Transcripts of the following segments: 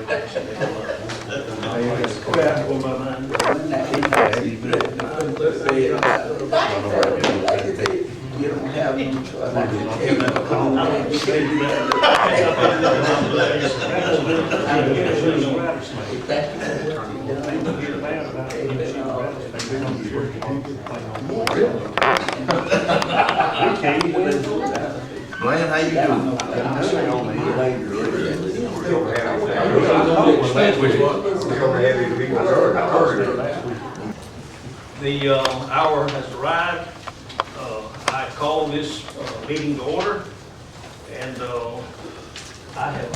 You don't have them, so I Glenn, how you doing? The hour has arrived. I call this meeting to order, and I have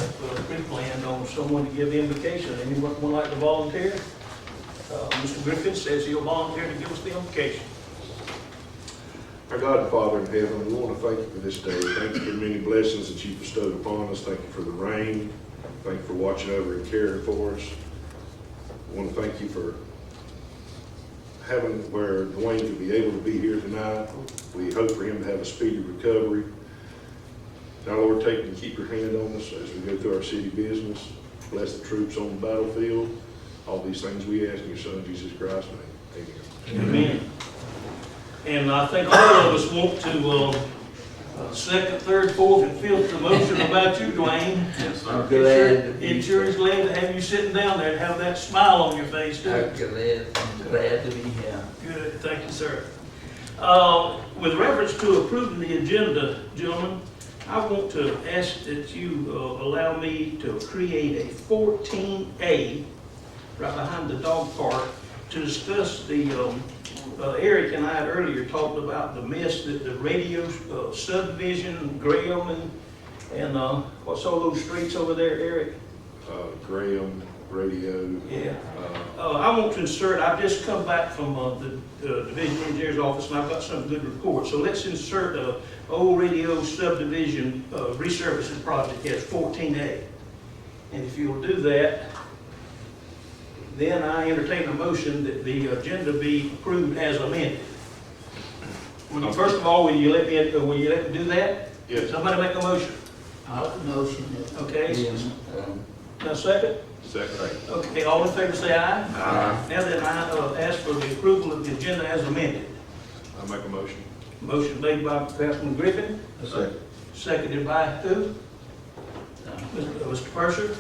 pre-planned on someone to give the invocation. Anyone would like to volunteer? Mr. Griffin says he'll volunteer to give us the invocation. Our God and Father in heaven, we want to thank you for this day. Thank you for the many blessings that you've bestowed upon us. Thank you for the rain. Thank you for watching over and caring for us. I want to thank you for having where Dwayne could be able to be here tonight. We hope for him to have a speedy recovery. Now, Lord, take and keep your hand on us as we go through our city business. Bless the troops on the battlefield. All these things we ask in your Son, Jesus Christ's name. Amen. Amen. And I think all of us want to second, third, fourth, and fifth the motion about you, Dwayne. Yes, sir. I'm glad. It sure is glad to have you sitting down there and have that smile on your face, too. I'm glad to be here. Good, thank you, sir. With reference to approving the agenda, gentlemen, I want to ask that you allow me to create a 14A right behind the dog park to discuss the, Eric and I had earlier talked about the mess that the radio subdivision, Graham, and what's all those streets over there, Eric? Graham, radio. Yeah. I want to insert, I've just come back from the division engineer's office, and I've got some good reports. So let's insert a old radio subdivision resurfacing project as 14A. And if you'll do that, then I entertain a motion that the agenda be approved as amended. First of all, will you let me do that? Yes. Somebody make a motion. I'll motion it. Okay. Now second? Second. Okay, all in favor say aye. Aye. Now then, I ask for the approval of the agenda as amended. I'll make a motion. Motion made by Councilman Griffin, Second. seconded by who? Mr. Purser.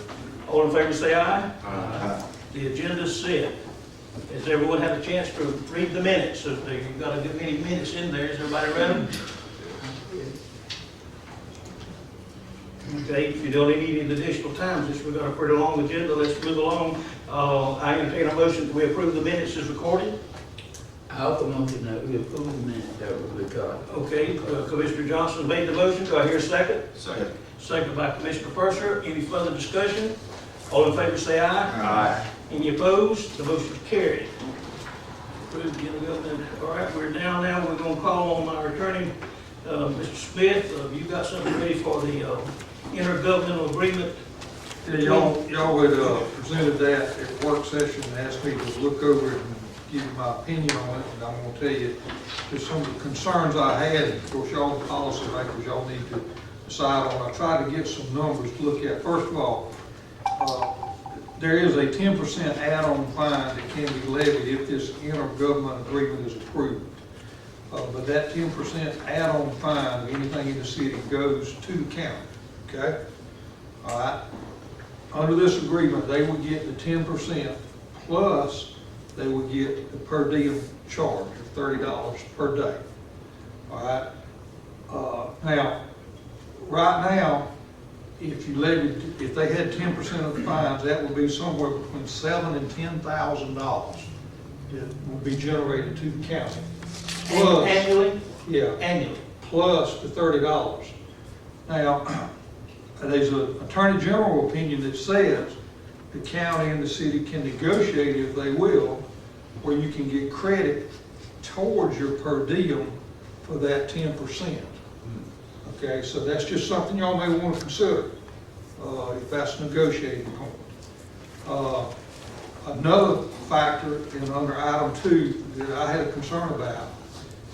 All in favor say aye. Aye. The agenda's set. Has everyone had a chance to read the minutes? So you've got a good many minutes in there. Is everybody ready? Okay, if you don't need any additional time, since we've got a pretty long agenda, let's move along. I entertain a motion that we approve the minutes as recorded. I'll motion that we approve the minutes that were recorded. Okay, Commissioner Johnson made the motion. Do I hear a second? Second. Second by Commissioner Purser. Any further discussion? All in favor say aye. Aye. Any opposed? The motion is carried. Approved the intergovernmental. All right, we're down now. We're going to call on our attorney, Mr. Smith. You got something ready for the intergovernmental agreement? Yeah, y'all would presented that at work session and asked me to look over it and give you my opinion on it, and I'm gonna tell you just some of the concerns I had. Of course, y'all policymakers, y'all need to decide on. I tried to get some numbers to look at. First of all, there is a 10% add-on fine that can be levied if this intergovernmental agreement is approved. But that 10% add-on fine, anything in the city, goes to the county, okay? All right. Under this agreement, they would get the 10% plus they would get the per diem charge of $30 per day. All right. Now, right now, if you levied, if they had 10% of the fines, that would be somewhere between $7,000 and $10,000 that would be generated to the county. Plus, Annually? yeah, Annually. plus the $30. Now, there's an Attorney General opinion that says the county and the city can negotiate, if they will, where you can get credit towards your per diem for that 10%. Okay, so that's just something y'all may want to consider if that's negotiating point. Another factor in under item 2 that I had a concern about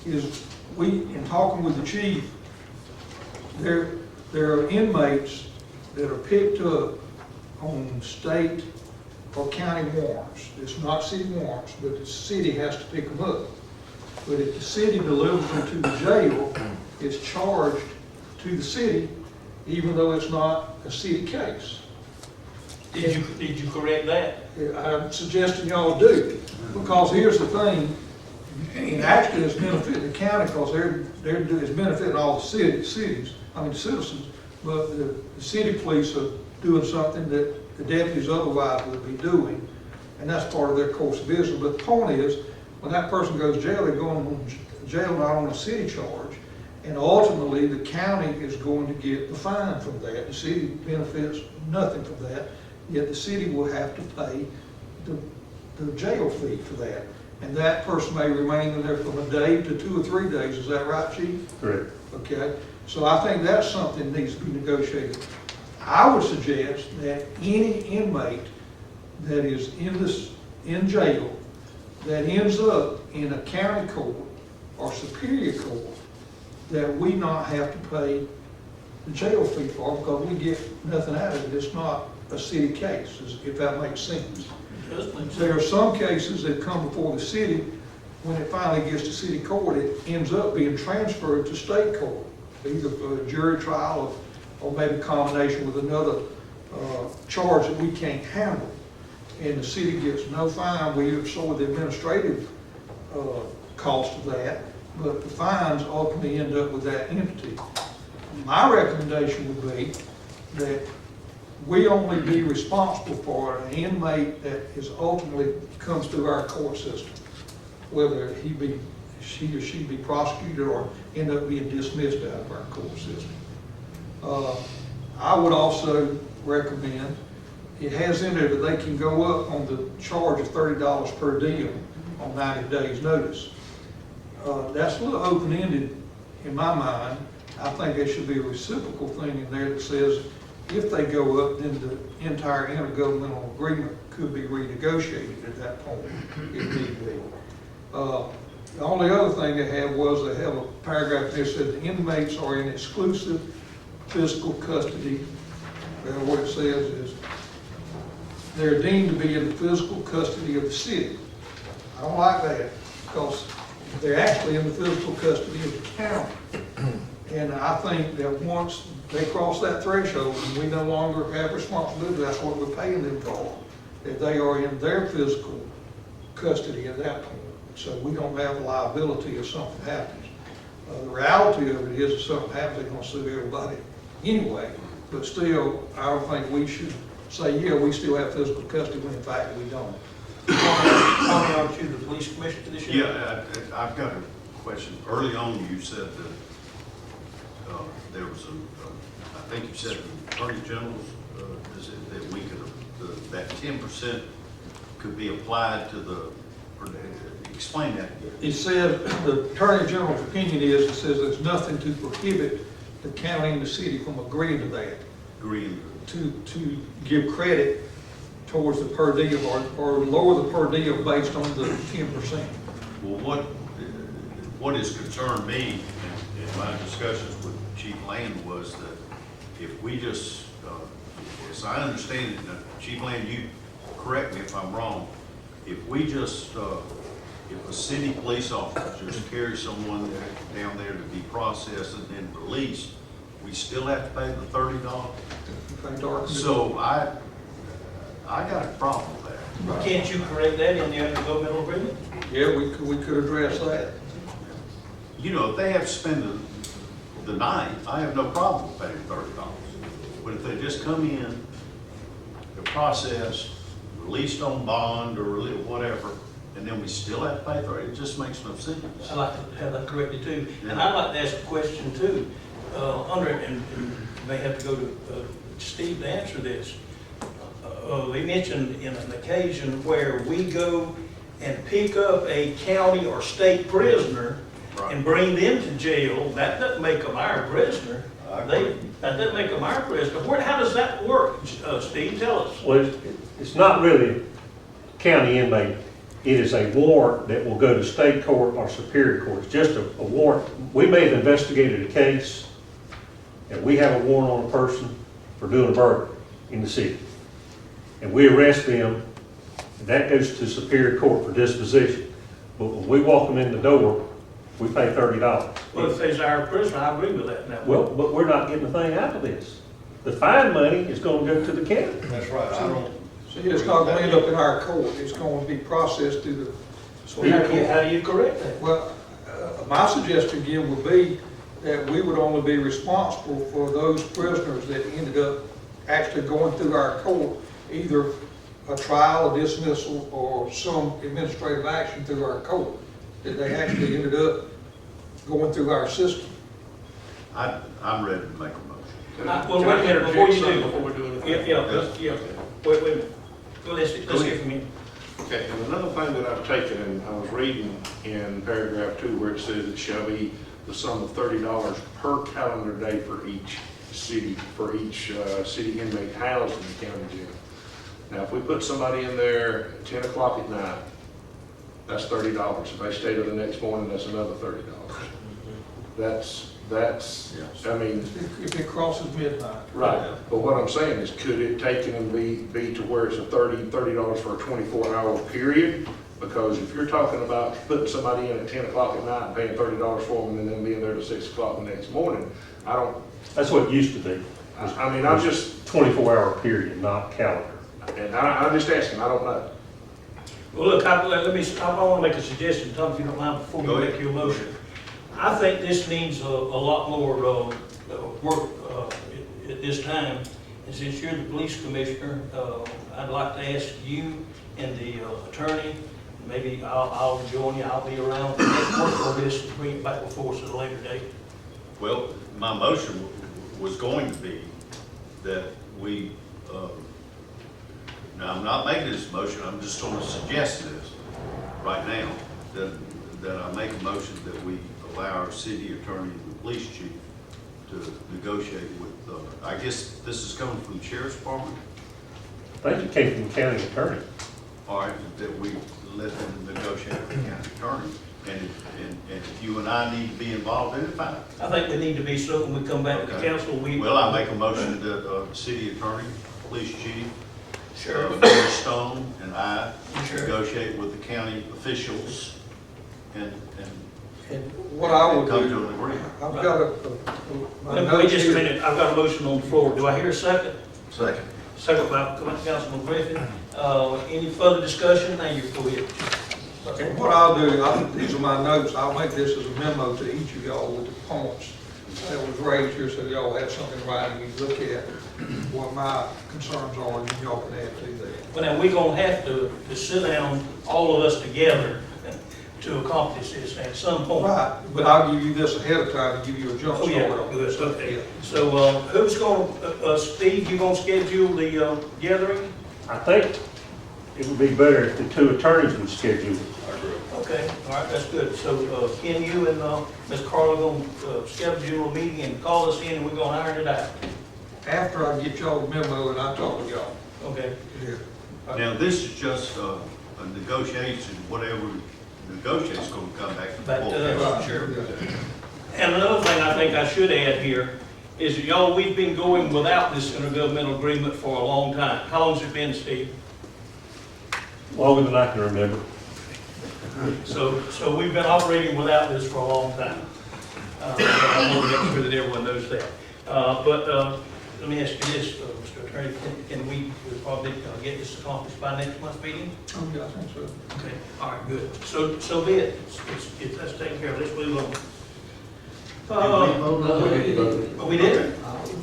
is in talking with the chief, there are inmates that are picked up on state or county warrants. It's not city warrants, but the city has to pick them up. But if the city delivers them to the jail, it's charged to the city, even though it's not a city case. Did you correct that? I'm suggesting y'all do, because here's the thing, and actually it's benefiting the county, because it's benefiting all the cities, citizens, but the city police are doing something that the deputies otherwise would be doing, and that's part of their course of business. But the point is, when that person goes to jail, they're going to jail not on a city charge, and ultimately the county is going to get the fine from that. The city benefits nothing from that, yet the city will have to pay the jail fee for that. And that person may remain in there from a day to 2 or 3 days. Is that right, Chief? Correct. Okay, so I think that's something that needs to be negotiated. I would suggest that any inmate that is in jail that ends up in a county court or superior court, that we not have to pay the jail fee for, because we get nothing out of it. It's not a city case, if that makes sense. There are some cases that come before the city, when it finally gets to city court, it ends up being transferred to state court, either for a jury trial or maybe combination with another charge that we can't handle. And the city gets no fine. We absorb the administrative cost of that, but the fines ultimately end up with that entity. My recommendation would be that we only be responsible for an inmate that is ultimately comes through our court system, whether he or she be prosecuted or end up being dismissed out of our court system. I would also recommend, it has in there that they can go up on the charge of $30 per diem on 90 days notice. That's a little open-ended in my mind. I think there should be a reciprocal thing in there that says if they go up, then the entire intergovernmental agreement could be renegotiated at that point, if need be. The only other thing they have was they have a paragraph there that said the inmates are in exclusive physical custody. Well, what it says is they're deemed to be in the physical custody of the city. I don't like that, because they're actually in the physical custody of the county. And I think that once they cross that threshold and we no longer have responsibility, that's what we're paying them for, that they are in their physical custody at that point. So we don't have liability if something happens. The reality of it is if something happens, they're going to sue everybody anyway. But still, I don't think we should say, yeah, we still have physical custody when in fact we don't. Tommy, aren't you the police commissioner this year? Yeah, I've got a question. Early on, you said that there was I think you said the Attorney General's, is it that we could, that 10% could be applied to the, explain that again. He said, the Attorney General's opinion is, it says there's nothing to prohibit the county and the city from agreeing to that. Agreeing. To give credit towards the per diem or lower the per diem based on the 10%. Well, what has concerned me in my discussions with Chief Land was that if we just, as I understand it, now, Chief Land, you correct me if I'm wrong, if we just, if a city police officer just carries someone down there to be processed and then released, we still have to pay the $30? So I got a problem with that. Can't you correct that in the intergovernmental agreement? Yeah, we could address that. You know, if they have to spend the night, I have no problem with paying $30. But if they just come in, they're processed, released on bond or whatever, and then we still have to pay $30, it just makes no sense. I'd like to have that corrected too. And I'd like to ask a question too, and you may have to go to Steve to answer this. They mentioned in an occasion where we go and pick up a county or state prisoner and bring them to jail. That doesn't make them our prisoner. That doesn't make them our prisoner. How does that work, Steve? Tell us. Well, it's not really county inmate. It is a warrant that will go to state court or superior court. It's just a warrant. We may have investigated a case and we have a warrant on a person for doing a burglary in the city. and we arrest them, that goes to Superior Court for disposition. But when we walk them in the door, we pay $30. Well, if there's our prisoner, I agree with that now. Well, but we're not getting a thing out of this. The fine money is gonna go to the county. That's right, I don't. See, it's not going to end up in our court, it's going to be processed through the. So how do you correct that? Well, my suggestion again would be that we would only be responsible for those prisoners that ended up actually going through our court, either a trial, a dismissal, or some administrative action through our court, that they actually ended up going through our system. I'm ready to make a motion. Well, wait a minute, before you do. Before we do anything. Yeah. Wait a minute. Well, let's hear from you. Okay, and another thing that I've taken, and I was reading in paragraph 2 where it says it shall be the sum of $30 per calendar day for each city city inmate housed in the county jail. Now, if we put somebody in there at 10 o'clock at night, that's $30. If they stay till the next morning, that's another $30. That's, I mean, If it crosses midnight. right, but what I'm saying is, could it take it and be to where it's a $30 for a 24-hour period? Because if you're talking about putting somebody in at 10 o'clock at night and paying $30 for them and then being there till 6 o'clock the next morning, That's what it used to be. I mean, I'm just, 24-hour period, not calendar. and I'm just asking, I don't know. Well, look, I want to make a suggestion, Tom, if you don't mind, before Go you ahead. make your motion. I think this needs a lot more work at this time. And since you're the police commissioner, I'd like to ask you and the attorney, maybe I'll join you, I'll be around. Let's work on this and bring it back before us at a later date. Well, my motion was going to be that we, now I'm not making this motion, I'm just going to suggest this right now, that I make a motion that we allow our city attorney and the police chief to negotiate with, I guess this is coming from the sheriff's department? I think it came from the county attorney. All right, that we let them negotiate with the county attorney. And if you and I need to be involved in it, fine. I think we need to be, so when we come back to Okay. council, Well, I make a motion that city attorney, police chief, Sheriff. Mayor Stone and I Sure. negotiate with the county officials and What I would come to do, an agreement. I've got my Wait notes just a here. minute, I've got a motion on the floor. Do I hear a second? Second. Second by Councilman Griffin. Any further discussion? Now you go ahead. And what I'll do, these are my notes, I'll make this as a memo to each of y'all with the points that was raised here, so y'all have something in writing you look at what my concerns are, and y'all can add to that. Well, now, we're gonna have to sit down, all of us together, to accomplish this at some point. Right, but I'll give you this ahead of time, to give you a jump Oh, start yeah, on good, this. okay. So, who's gonna, Steve, you gonna schedule the, gathering? I think it would be better if the two attorneys would schedule it. Okay, all right, that's good. So, Ken, you and, Ms. Carla gonna, schedule a meeting and call us in, and we're gonna iron it out. After I get y'all the memo and I talk to y'all. Okay? Yeah. Now, this is just a negotiation, whatever negotiate's gonna come back. Back to full us. council. Sure. And another thing I think I should add here is, y'all, we've been going without this intergovernmental agreement for a long time. How long's it been, Steve? Longer than I can remember. So we've been operating without this for a long time. I want to make sure that everyone knows that. But let me ask you this, Mr. Attorney, can we probably get this accomplished by next month's meeting? Oh, yeah, I think so. Okay, all right, good. So be it. Let's take care of this, move on. We did?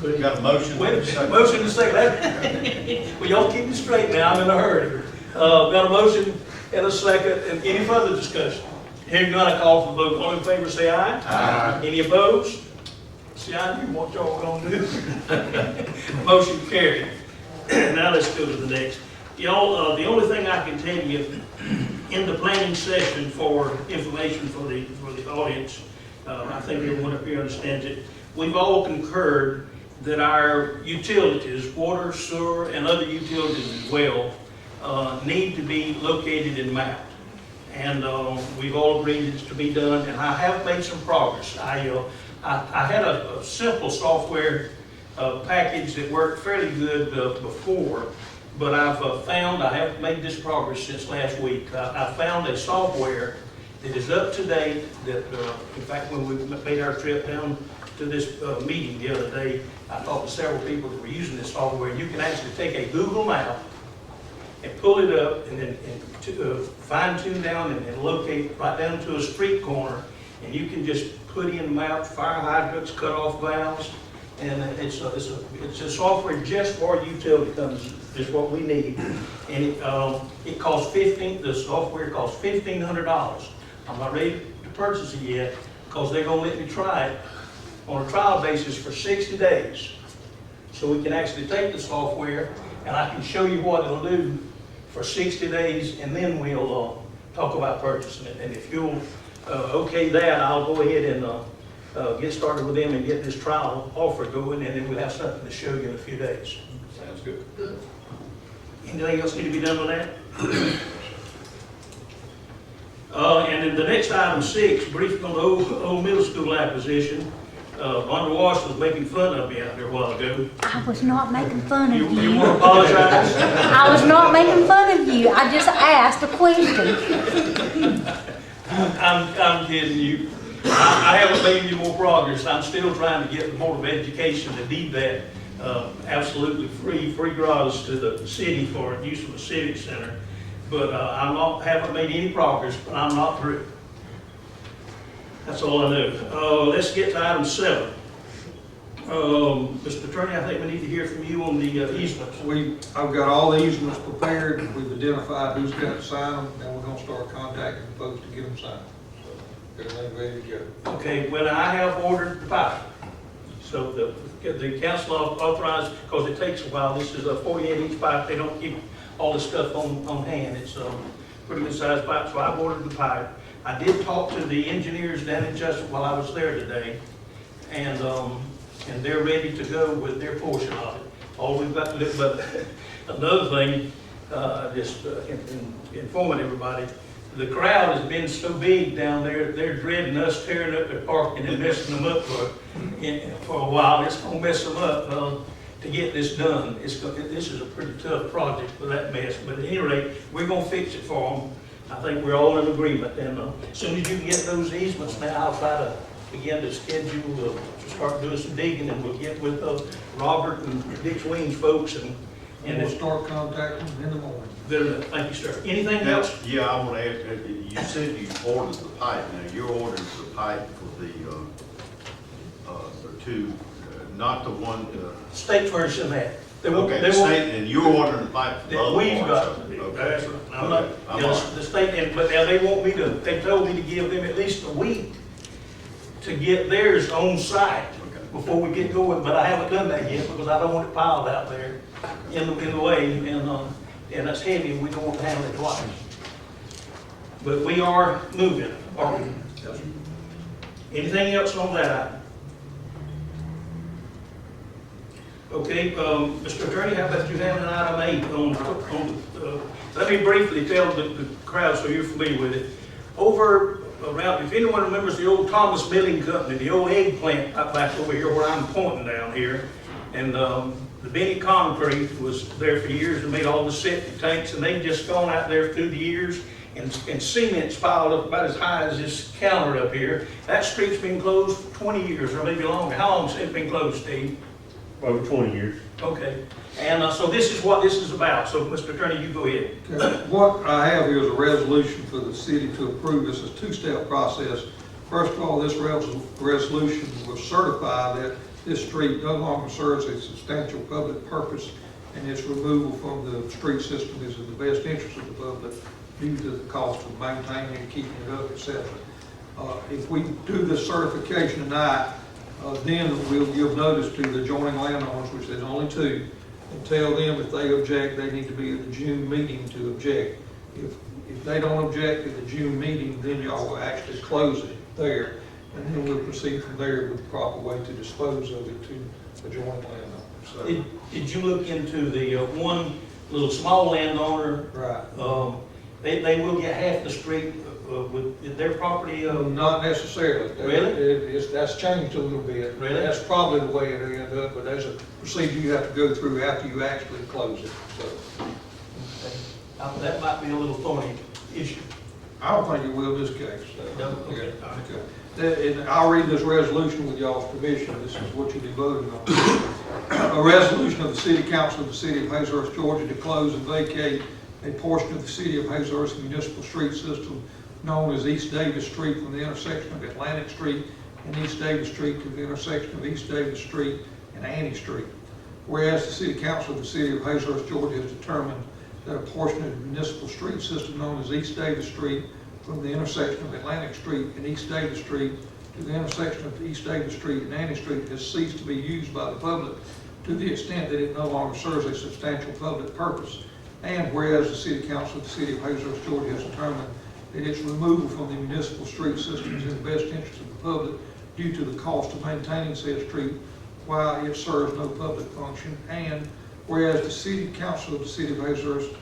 You got a motion? Wait a minute, motion to second. Well, y'all keep me straight now, I'm in a hurry. Got a motion and a second, and any further discussion? Hearing none, I call for the vote. All in favor, say aye. Aye. Any opposed? See, I knew what y'all were gonna do. Motion carried. Now let's go to the next. Y'all, the only thing I can tell you, in the planning session for information for the audience, I think everyone up here understands it, we've all concurred that our utilities, water, sewer, and other utilities as well, need to be located in Mount. And we've all agreed it's to be done, and I have made some progress. I had a simple software package that worked fairly good before, but I've found, I haven't made this progress since last week. I found a software that is up to date, that, in fact, when we made our trip down to this meeting the other day, I talked to several people that were using this software. You can actually take a Google map and pull it up and then fine tune down and locate right down to a street corner, and you can just put in map, fire hydrants, cut off valves, and it's a software just for utility companies, is what we need. And it costs the software costs $1,500. I'm not ready to purchase it yet, because they're gonna let me try it on a trial basis for 60 days. So we can actually take the software, and I can show you what it'll do for 60 days, and then we'll talk about purchasing it. And if you'll okay that, I'll go ahead and get started with them and get this trial offer going, and then we'll have something to show you in a few days. Sounds good. Anything else need to be done on that? And then the next item 6, briefing on the old middle school acquisition. Wanda Walsh was making fun of me out there a while ago. I was not making fun of You you. want to apologize? I was not making fun of you. I just asked a question. I'm kidding you. I haven't made any more progress. I'm still trying to get the Board of Education to deed that absolutely free gratis to the city for use of the civic center. But haven't made any progress, but I'm not through. That's all I know. Let's get to item 7. Mr. Attorney, I think we need to hear from you on the easements. I've got all the easements prepared, we've identified who's got to sign them, and we're gonna start contacting folks to get them signed. So, everything ready to go. Okay, well, I have ordered the pipe. So the council authorized, because it takes a while, this is a 48-inch pipe, they don't keep all this stuff on hand. It's a pretty good sized pipe, so I've ordered the pipe. I did talk to the engineers down in Jessup while I was there today, and they're ready to go with their portion of it. All we've got to do, but another thing, just informing everybody, the crowd has been so big down there, they're dreading us tearing up their parking and messing them up for a while. It's gonna mess them up to get this done. This is a pretty tough project for that mess, but at any rate, we're gonna fix it for them. I think we're all in agreement, and as soon as you can get those easements now, I'll try to begin to schedule to start doing some digging, and we'll get with Robert and Dick Sweeney's folks, and We'll start contacting them in the morning. thank you, sir. Anything Now, else? yeah, I want to add, you said you ordered the pipe. Now, you're ordering the pipe for the two, not the one, State furnished that. They won't, okay, they the won't, state, and you're ordering the pipe for the that other we've parts got. of it. Okay. That's right. I'm not, Okay, I'm yeah, all right. the state, but now they want me to, they told me to give them at least a week to get theirs on site Okay. before we get going, but I haven't done that yet because I don't want it piled out there in the way, and that's heavy, and we don't want to handle it twice. But we are moving. Anything else on that? Okay, Mr. Attorney, how about you handle item 8 let me briefly tell the crowd so you're familiar with it. Over around, if anyone remembers the old Thomas Milling Company, the old egg plant up back over here where I'm pointing down here, and the Bennett Concrete was there for years and made all the septic tanks, and they've just gone out there through the years and cement's piled up about as high as this counter up here. That street's been closed for 20 years or maybe longer. How long has it been closed, Steve? Over 20 years. Okay, and so this is what this is about. So, Mr. Attorney, you go ahead. Okay. What I have here is a resolution for the city to approve. This is a two-step process. First of all, this resolution will certify that this street no longer serves a substantial public purpose, and its removal from the street system is in the best interest of the public due to the cost of maintaining and keeping it up, etc. If we do this certification tonight, then we'll give notice to the adjoining landowners, which there's only 2, and tell them if they object, they need to be at the June meeting to object. If they don't object at the June meeting, then y'all will actually close it there, and then we'll proceed from there with the proper way to dispose of it to adjoining landowners. So, Did you look into the one little small landowner? right. They will get half the street with their property, Not necessarily. Really? That's changed a little bit. Really? That's probably the way it ended up, but there's a procedure you have to go through after you actually close it, so. that might be a little thorny issue. I don't think it will in this case. No? Okay. Yeah, okay. And I'll read this resolution with y'all's permission. This is what you'll be voting on. A resolution of the City Council of the City of Hazlehurst, Georgia, to close and vacate a portion of the City of Hazlehurst municipal street system known as East Davis Street from the intersection of Atlantic Street and East Davis Street to the intersection of East Davis Street and Annie Street. Whereas the City Council of the City of Hazlehurst, Georgia, has determined that a portion of the municipal street system known as East Davis Street from the intersection of Atlantic Street and East Davis Street to the intersection of East Davis Street and Annie Street has ceased to be used by the public to the extent that it no longer serves a substantial public purpose. And whereas the City Council of the City of Hazlehurst, Georgia has determined that its removal from the municipal street system is in the best interest of the public due to the cost of maintaining said street while it serves no public function. And whereas the City Council of the City of Hazlehurst,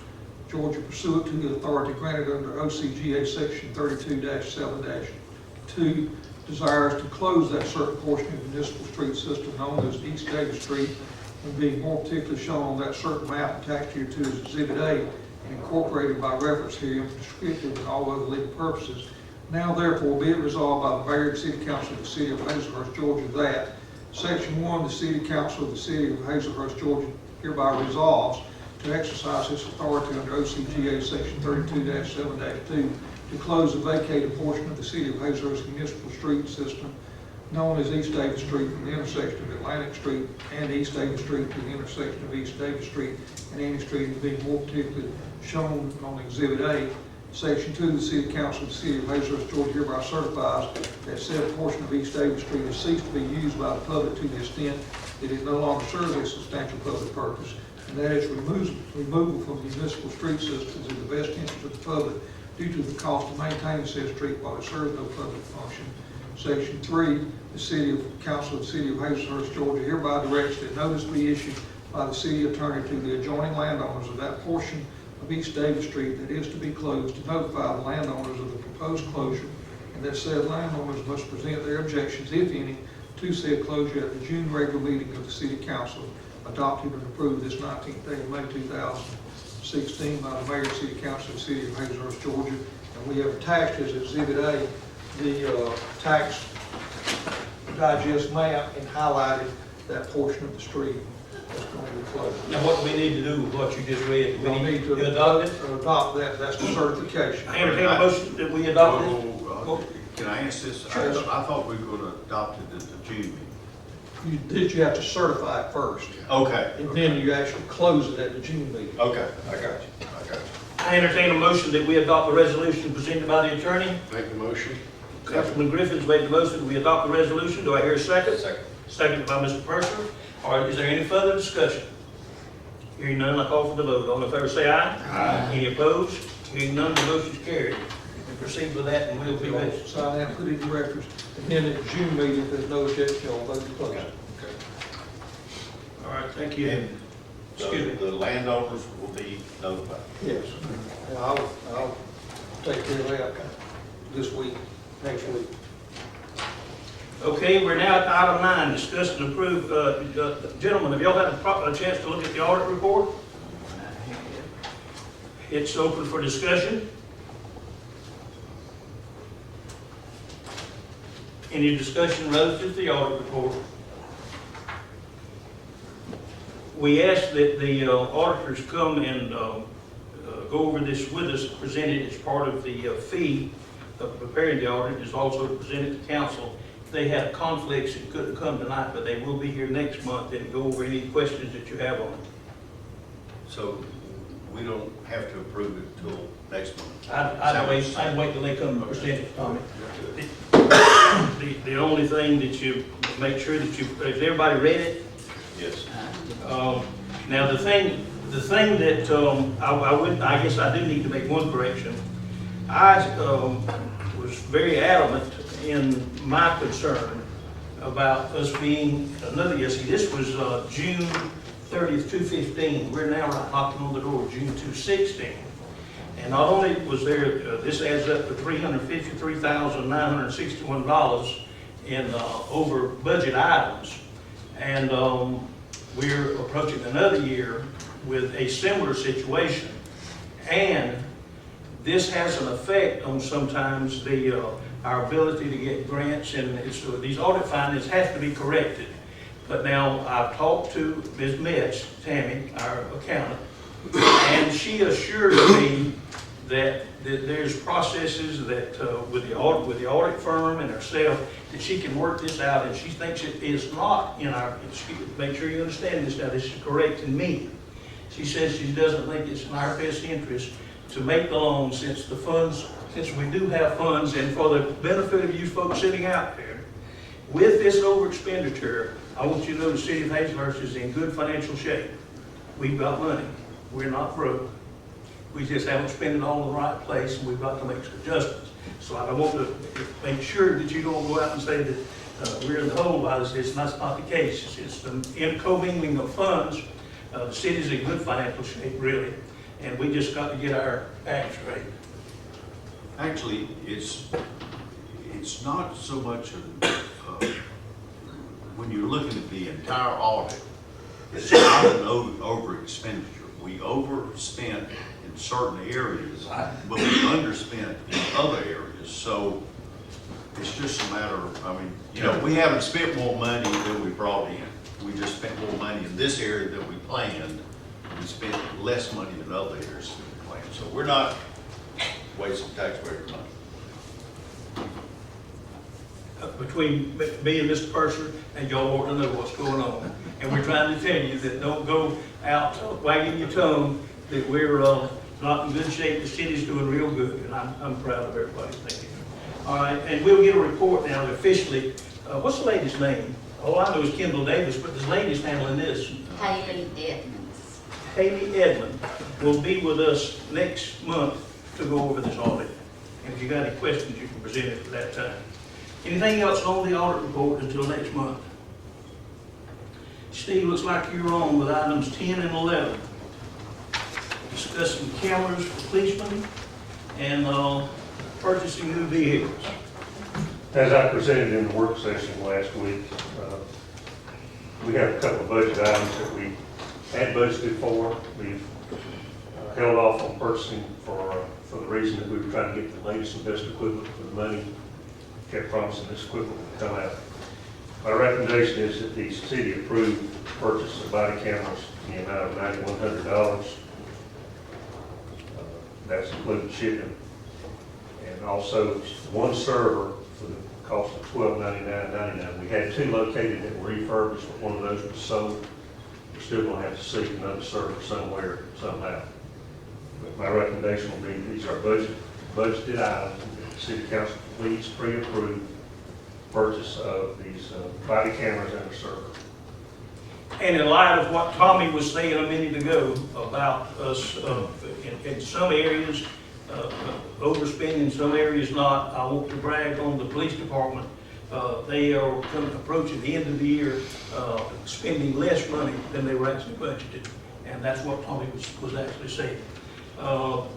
Georgia, pursuant to the authority granted under OCGA Section 32-7-2, desires to close that certain portion of the municipal street system known as East Davis Street, and being more particularly shown on that certain map attached here to as Exhibit A and incorporated by reference here for descriptive and all other legal purposes. Now therefore be it resolved by the Mayor and City Council of the City of Hazlehurst, Georgia, that Section 1, the City Council of the City of Hazlehurst, Georgia, hereby resolves to exercise its authority under OCGA Section 32-7-2 to close and vacate a portion of the City of Hazlehurst municipal street system known as East Davis Street from the intersection of Atlantic Street and East Davis Street to the intersection of East Davis Street and Annie Street, and being more particularly shown on Exhibit A. Section 2, the City Council of the City of Hazlehurst, Georgia, hereby certifies that said portion of East Davis Street has ceased to be used by the public to the extent that it no longer serves a substantial public purpose, and that its removal from the municipal street system is in the best interest of the public due to the cost of maintaining said street while it serves no public function. Section 3, the City Council of the City of Hazlehurst, Georgia, hereby directs that notice be issued by the city attorney to the adjoining landowners of that portion of East Davis Street that is to be closed to notify the landowners of the proposed closure, and that said landowners must present their objections, if any, to said closure at the June regular meeting of the City Council, adopted and approved this 19th day of May 2016 by the Mayor and City Council of the City of Hazlehurst, Georgia. And we have attached as Exhibit A the tax digest map and highlighted that portion of the street that's going to be closed. Now, what do we need to do with what you just read? We need to adopt it? adopt that. That's the certification. I entertain a motion that we adopt it. Can I ask this? Sure. I thought we were going to adopt it at the June meeting. You have to certify it first, Okay. and then you actually close it at the June meeting. Okay. I got you. I got you. I entertain a motion that we adopt the resolution presented by the attorney. Make the motion. Councilman Griffiths made the motion, we adopt the resolution. Do I hear a second? Second. Seconded by Mr. Purser. All right, is there any further discussion? Hearing none, I call for the vote. All in favor say aye. Aye. Any opposed? Hearing none, the motion is carried. We proceed with that and we'll be ready. Sign that, put it in the records, and then at the June meeting, if there's no objection, you'll vote to close. Okay. All right, thank you. And Excuse me. the landowners will be notified. Yes. And I'll take care of that this week, next week. Okay, we're now at item 9, discuss and approve. Gentlemen, have y'all had a chance to look at the audit report? It's open for discussion. Any discussion relative to the audit report? We asked that the auditors come and go over this with us, present it as part of the fee of preparing the audit, is also to present it to council. They had conflicts and couldn't come tonight, but they will be here next month and go over any questions that you have on it. So we don't have to approve it until next month. I'd wait till they come and present it, Tommy. The only thing that you make sure that has everybody read it? Yes. Now the thing that I guess I do need to make one correction. I was very adamant in my concern about us being another year. See, this was June 30th, 2015. We're now knocking on the door of June 2016. And not only was there, this adds up to $353,961 in over budget items. And we're approaching another year with a similar situation. And this has an effect on sometimes our ability to get grants, and these audit findings have to be corrected. But now I've talked to Ms. Metz, Tammy, our accountant, and she assured me that there's processes that with the audit firm and herself that she can work this out, and she thinks it is not in our. Make sure you understand this now. This is correcting me. She says she doesn't think it's in our best interest to make the loan since we do have funds, and for the benefit of you folks sitting out there, with this over expenditure, I want you to know the city of Hazlehurst is in good financial shape. We've got money. We're not broke. We just haven't spent it all in the right place, and we've got to make some adjustments. So I want to make sure that you don't go out and say that we're in the hole by this. That's not the case. It's the intercommingling of funds. The city's in good financial shape, really, and we just got to get our act straight. Actually, it's not so much when you're looking at the entire audit, it's not an over expenditure. We overspent in certain areas, but we underspent in other areas. So it's just a matter of, we haven't spent more money than we brought in. We just spent more money in this area than we planned. We spent less money in other areas than we planned. So we're not wasting taxpayer money. Between me and Mr. Purser, and y'all want to know what's going on. And we're trying to tell you that don't go out wagging your tongue, that we're not in good shape. The city's doing real good, and I'm proud of everybody. Thank you. All right, and we'll get a report now officially. What's the lady's name? All I know is Kendall Davis, but this lady's handling this. Haley Edmonds. Haley Edmond will be with us next month to go over this audit. And if you got any questions, you can present it at that time. Anything else on the audit report until next month? Steve, looks like you're on with items 10 and 11. Discussing cameras for policemen and purchasing new vehicles. As I presented in the work session last week, we have a couple of budget items that we had budgeted for. We've held off on purchasing for the reason that we were trying to get the latest and best equipment for the money. Kept promising this equipment would come out. My recommendation is that the city approve purchase of body cameras in the amount of $9,100. That's including shipping. And also one server for the cost of $1299.99. We had two located that were refurbished, but one of those was sold. We're still going to have to seek another server somewhere, somehow. But my recommendation will be these are budgeted items. The city council please pre-approve purchase of these body cameras and a server. And in light of what Tommy was saying a minute ago about us in some areas overspending, in some areas not, I want to brag on the police department. They are approaching the end of the year spending less money than they were actually budgeted. And that's what Tommy was actually saying.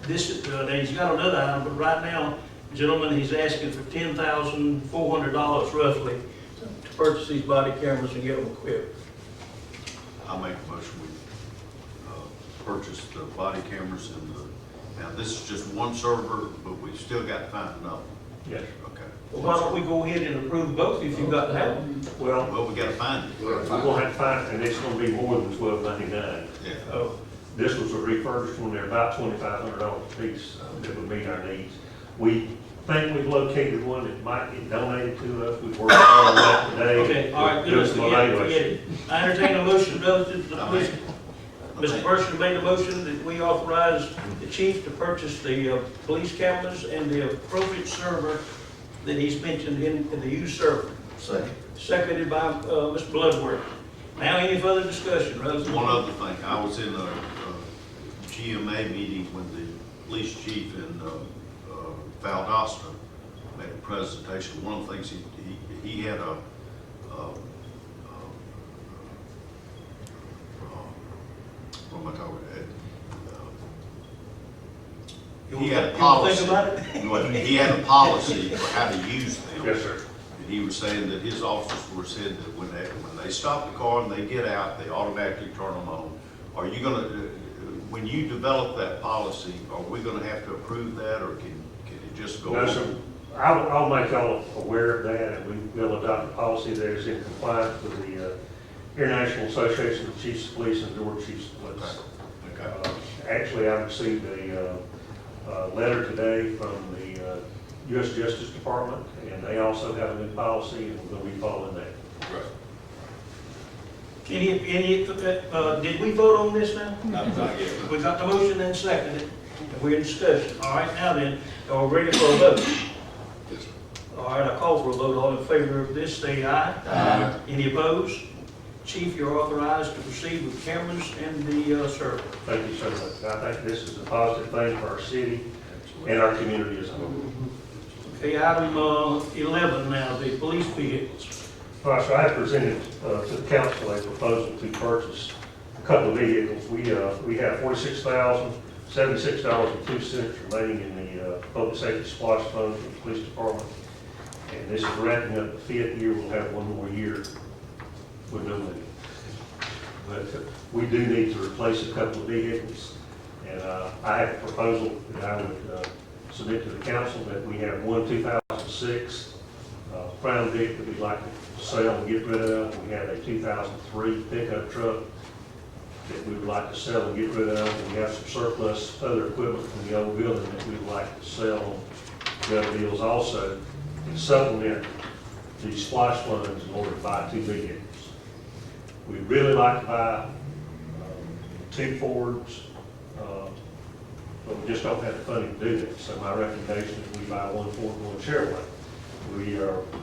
He's got another item, but right now, gentlemen, he's asking for $10,400 roughly to purchase these body cameras and get them equipped. I'll make a motion we purchase the body cameras and now this is just one server, but we've still got to find another. Yes. Okay. Well, why don't we go ahead and approve both if you've got to have them? Well, Well, we got to find it. we're going to have to find it, and it's going to be more than $1299. Yeah. This was a refurbished one. They're about $2,500 a piece that would meet our needs. We think we've located one that might get donated to us. We've worked on that today. Okay, all right, Do good, some forget evaluation. it. I entertain a motion relative to the police. Mr. Purser made a motion that we authorize the chief to purchase the police cameras and the appropriate server that he's mentioned in the used server. Second. Seconded by Mr. Bloodworth. Now, any further discussion? One other thing, I was in a GMA meeting when the police chief in Valdosta made a presentation. One of the things he had what am I talking about? He had a You policy. think about it? He had a policy for how to use them. Yes, sir. And he was saying that his officers were said that when they stop the car and they get out, they automatically turn them on. Are you gonna, when you develop that policy, are we gonna have to approve that, or can it just go? No, sir. I'll make y'all aware of that, and we'll adopt a policy that is in compliance with the International Association of Chiefs of Police and Georgia Chiefs of Police. Okay. Actually, I received a letter today from the U.S. Justice Department, and they also have a new policy, and we'll be following that. Right. Did we vote on this now? Not yet. We got the motion and seconded, and we're in discussion. All right, now then, are we ready for a vote? Yes, sir. All right, I call for a vote. All in favor of this, say aye. Aye. Any opposed? Chief, you're authorized to proceed with cameras and the server. Thank you so much. I think this is a positive thing for our city and our community as a whole. Okay, item 11 now, the police vehicles. All right, so I have presented to the council a proposal to purchase a couple of vehicles. We have $46,076.02 remaining in the Public Safety Splash Fund for the police department. And this is wrapping up the 5th year. We'll have one more year with no money. But we do need to replace a couple of vehicles. And I have a proposal that I would submit to the council that we have one 2006 Crown Vic that we'd like to sell and get rid of. We have a 2003 pickup truck that we would like to sell and get rid of. And we have some surplus other equipment from the old building that we would like to sell on gov deals also, and supplement the splash funds in order to buy 2 vehicles. We'd really like to buy 2 Fords, but we just don't have the funding to do that. So my recommendation is we buy 1 Ford and 1 Chevrolet.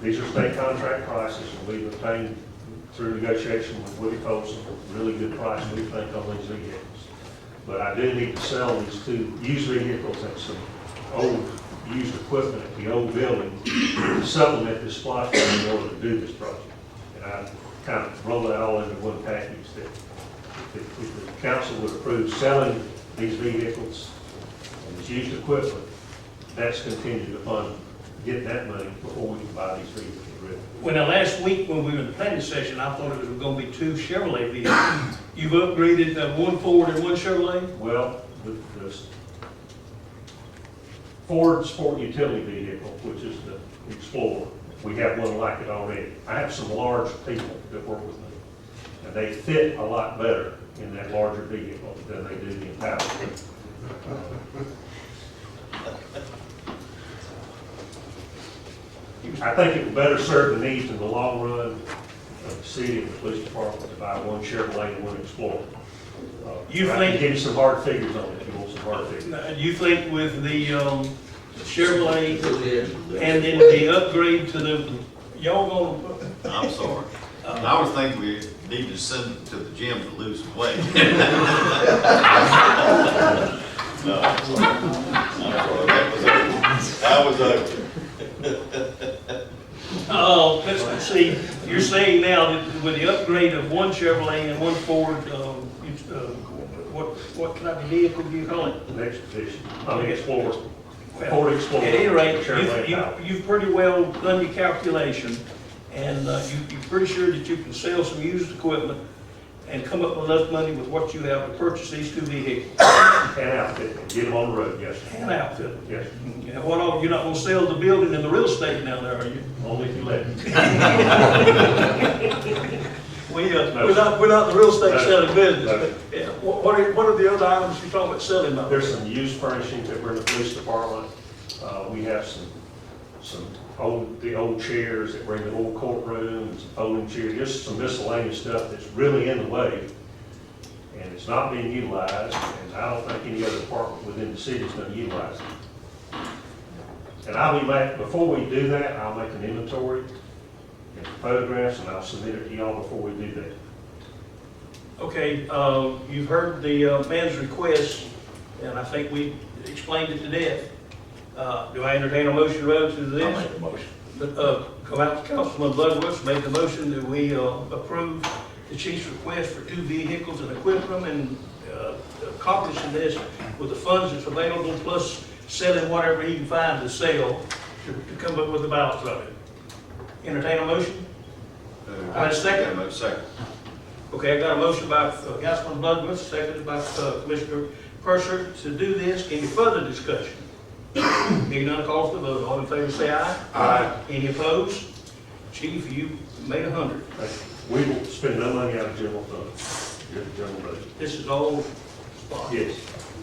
These are state contract prices, and we've obtained through negotiation with Woody Colson a really good price, we think, on these vehicles. But I do need to sell these 2 used vehicles and some old used equipment at the old building to supplement this splash fund in order to do this project. And I kind of roll that all into one package that if the council would approve selling these vehicles and this used equipment, that's contingent upon getting that money before we can buy these vehicles. Well, now, last week when we were in the planning session, I thought it was going to be 2 Chevrolet vehicles. You've upgraded 1 Ford and 1 Chevrolet? Well, the Ford Sport Utility Vehicle, which is the Explorer, we have one like it already. I have some large people that work with me, and they fit a lot better in that larger vehicle than they do the Impala. I think it will better serve the needs in the long run of the city and the police department to buy 1 Chevrolet and 1 Explorer. You I think- can give you some hard figures on it if you want some hard figures. Now, you think with the Chevrolet and then the upgrade to the, y'all gonna, I'm sorry. I was thinking we need to send them to the gym to lose some weight. No, I'm sorry, that was over. let's see, you're saying now that with the upgrade of 1 Chevrolet and 1 Ford, what kind of vehicle do you call it? The next edition, Explorer, Ford Explorer. At any rate, Chevrolet Impala. you've pretty well done your calculation, and you're pretty sure that you can sell some used equipment and come up with enough money with what you have to purchase these 2 vehicles. And outfit, and get them on the road, yes, sir. And outfit. Yes, Yeah, what all, you're not gonna sell the building and the real estate down there, are you? only if you let me. We're not in the real estate No. selling business. No. But, yeah, what are the other items you're talking about selling now? There's some used furnishings that were in the police department. We have some old chairs that were in the old courtroom, and some folding chairs, just some miscellaneous stuff that's really in the way. And it's not being utilized, and I don't think any other department within the city is gonna utilize it. And before we do that, I'll make an inventory and photographs, and I'll submit it to y'all before we do that. Okay, you've heard the man's request, and I think we explained it to death. Do I entertain a motion relative to this? I'll make a motion. Come out, Councilman Bloodworth made the motion that we approve the chief's request for 2 vehicles and equip them, and accomplishing this with the funds that's available, plus selling whatever he can find to sell to come up with the balance of it. Entertain a motion? I have a second. Yeah, second. Okay, I got a motion by Councilman Bloodworth, seconded by Commissioner Purser to do this. Any further discussion? Being none, calls for the vote. All in favor say aye. Aye. Any opposed? Chief, you made 100. We will spend no money out of general fund, just general budget. This is all spot. Yes,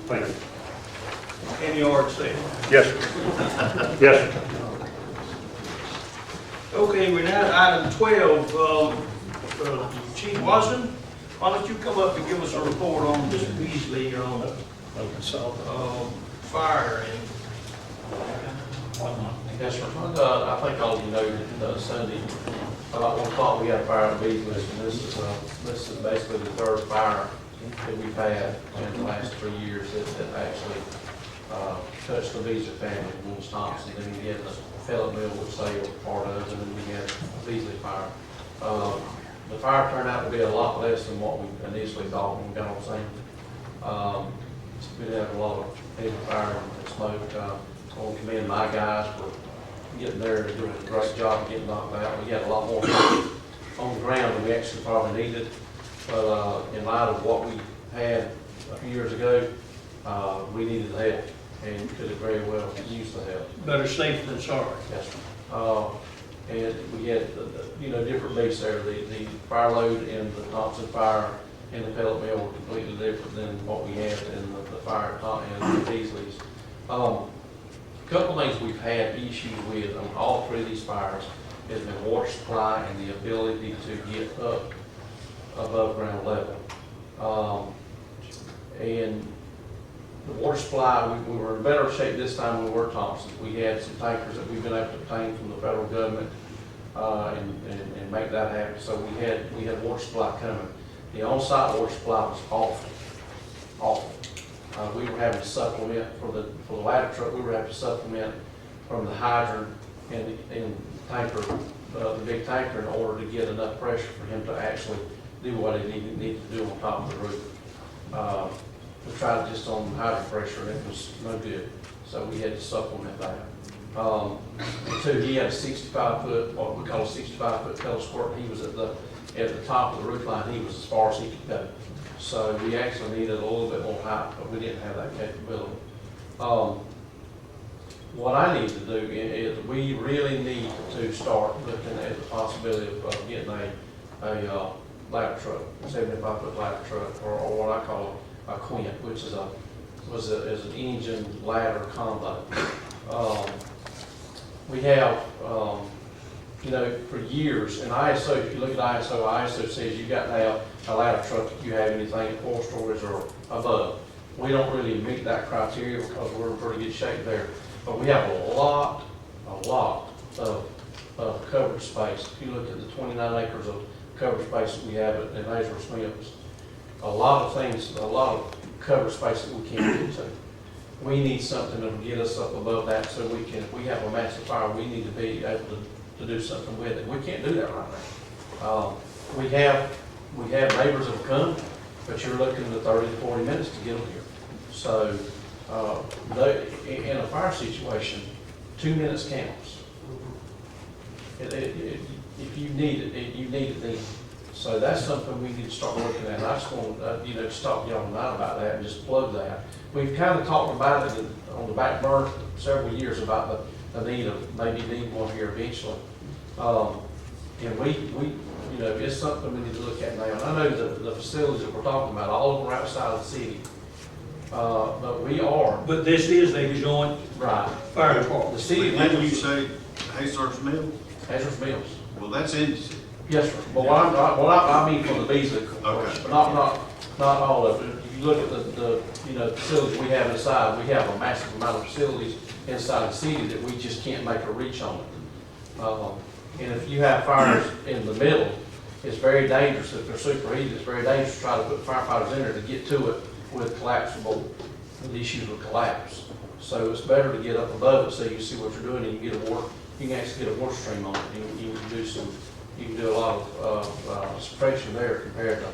thank you. And yard sale. Yes, sir. Yes, sir. Okay, we're now at item 12. Chief Watson, why don't you come up and give us a report on Mr. Beasley on fire and Yes, sir. I think all of you know, Sunday, about 1 o'clock, we had a fire in Beasley, and this is basically the third fire that we've had in the last 3 years that actually touched the Beasley family, Williams Thompson. Then we had the pellet mill, which they were part of, and then we had the Beasley fire. The fire turned out to be a lot less than what we initially thought when we got on scene. We did have a lot of heavy fire and smoke. I want to commend my guys for getting there and doing a great job of getting knocked out. We had a lot more on the ground than we actually probably needed. But in light of what we had a few years ago, we needed the help and could have very well used the help. better safe than sorry. Yes, sir. And we had, different beasts there. The fire load in the Thompson fire and the pellet mill were completely different than what we had in the fire in the Beasley's. A couple of things we've had issues with on all three of these fires is the water supply and the ability to get up above ground level. And the water supply, we were in better shape this time than we were Thompson. We had some tankers that we've been able to obtain from the federal government and make that happen. So we had water supply coming. The on-site water supply was awful. We were having to supplement for the ladder truck. We were having to supplement from the hydrant and tanker, the big tanker, in order to get enough pressure for him to actually do what he needed to do on top of the roof. We tried just on hydrant pressure and it was no good, so we had to supplement that. And he had a 65-foot, what we call a 65-foot pedal squirt. He was at the top of the roof line. He was as far as he could go. So we actually needed a little bit more height, but we didn't have that capability. What I need to do is we really need to start looking at the possibility of getting a ladder truck, 75-foot ladder truck, or what I call a Quint, which is an engine ladder combo. We have, for years, and ISO, if you look at ISO says you got to have a ladder truck if you have anything at 4 stories or above. We don't really meet that criteria because we're in pretty good shape there. But we have a lot of coverage space. If you look at the 29 acres of coverage space that we have at Azurus Mills, a lot of coverage space that we can't get to. We need something that will get us up above that so we can, if we have a massive fire, we need to be able to do something with it. We can't do that right now. We have neighbors that have come, but you're looking at 30 to 40 minutes to get them here. So in a fire situation, 2 minutes counts. If you need it, you need it then. So that's something we need to start looking at. I just want to stop y'all tonight about that and just plug that. We've kind of talked about it on the back burner for several years about the need of maybe need one here eventually. And we it's something we need to look at now. And I know the facilities that we're talking about, all of them are outside of the city. But we are. But this is a joint Right. fire department. The city. Didn't you say Hazard's Mill? Azurus Mills. Well, that's in the city. Yes, sir. But I mean from the Beasley Corporation, Okay. not all of it. If you look at the facilities we have inside, we have a massive amount of facilities inside the city that we just can't make a reach on it. And if you have fires in the middle, it's very dangerous. If they're superheated, it's very dangerous to try to put firefighters in there to get to it with issues with collapse. So it's better to get up above it so you can see what you're doing and you can actually get a water stream on it. You can do a lot of suppression there compared to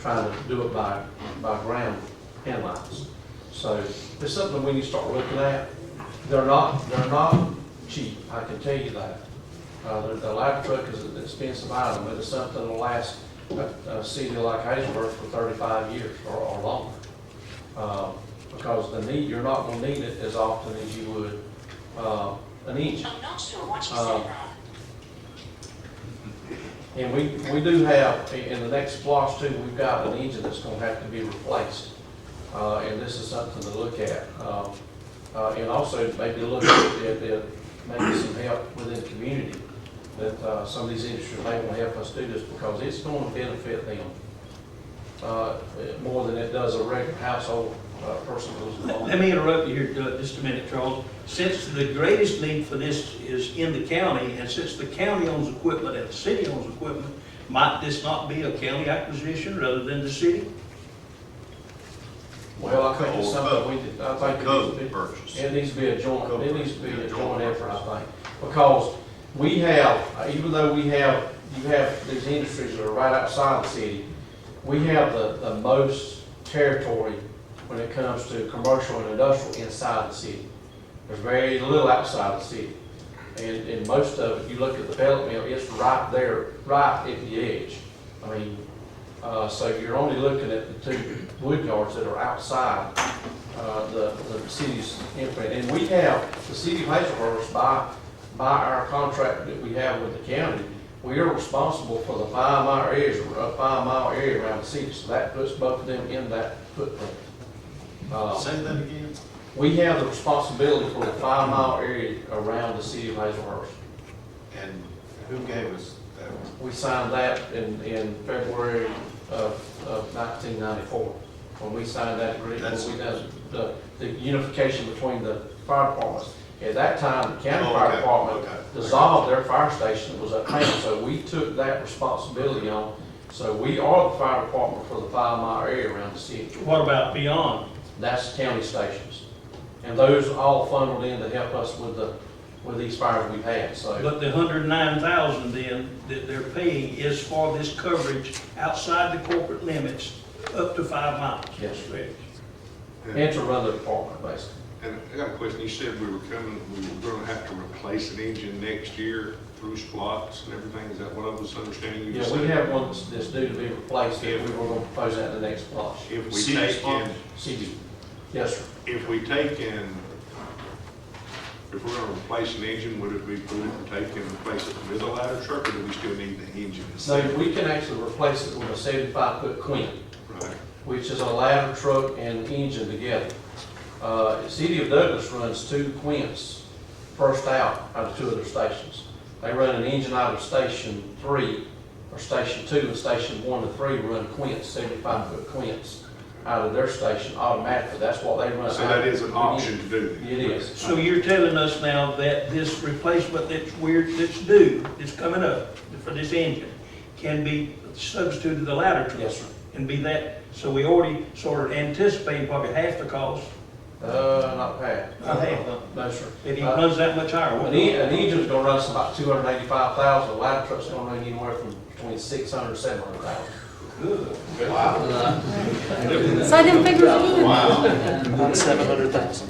trying to do it by ground pin lines. So it's something we need to start looking at. They're not cheap, I can tell you that. The ladder truck is an expensive item, but it's something that'll last a city like Hazelburg for 35 years or longer. Because you're not gonna need it as often as you would, an engine. I'm not sure what you Um, said, Ron. And we do have, in the next splosh too, we've got an engine that's gonna have to be replaced. And this is something to look at. And also maybe look at maybe some help within the community, that some of these industries may want to help us do this, because it's going to benefit them more than it does a regular household person who's alone. Let me interrupt you here just a minute, Charles. Since the greatest need for this is in the county, and since the county owns equipment and the city owns equipment, might this not be a county acquisition rather than the city? Well, I think it's something we could, I think Purchase. it needs to be a joint effort, I think. Because we have, even though you have these industries that are right outside the city, we have the most territory when it comes to commercial and industrial inside the city. There's very little outside the city. And most of it, you look at the pellet mill, it's right there, right at the edge. I mean, so you're only looking at the two wood yards that are outside the city's imprint. And we have, the city of Hazelhurst, by our contract that we have with the county, we are responsible for the 5 mile area around the city. So that puts both of them in that footprint. Say that again? We have the responsibility for the 5 mile area around the city of Hazelhurst. And who gave us that? We signed that in February of 1994, when we signed that agreement, when we done the unification between the fire departments. At that time, the county fire department dissolved their fire station that was at Payne, so we took that responsibility on. So we are the fire department for the 5 mile area around the city. What about beyond? That's county stations. And those all funneled in to help us with these fires we've had, so. But the 109,000 then that they're paying is for this coverage outside the corporate limits up to 5 miles. Yes, sir. And to run the department, basically. And I got a question. You said we were going to have to replace an engine next year through splots and everything. Is that what I was understanding you Yeah, said? we have one that's due to be replaced, and we were gonna propose that in the next flush. If we take in, CD. Yes, sir. if we take in, if we're going to replace an engine, would it be prudent to take and replace it with a ladder truck, or do we still need the engine? So we can actually replace it with a 75-foot Quint, Right. which is a ladder truck and engine together. The City of Douglas runs 2 Quints first out of 2 of their stations. They run an engine out of Station 3, or Station 2, and Station 1 and 3 run Quints, 75-foot Quints out of their station automatically. That's what they run. So that is an option to do. It is. So you're telling us now that this replacement that's due, that's coming up for this engine, can be substituted to the ladder truck? Yes, sir. And be that, so we already sort of anticipating probably half the cost. Not bad. Not half. No, sir. If he runs that much higher. An engine's gonna run us about 285,000, a ladder truck's gonna run anywhere from between 600 and 700,000. Good. Wow. Say them figures again. About 700,000.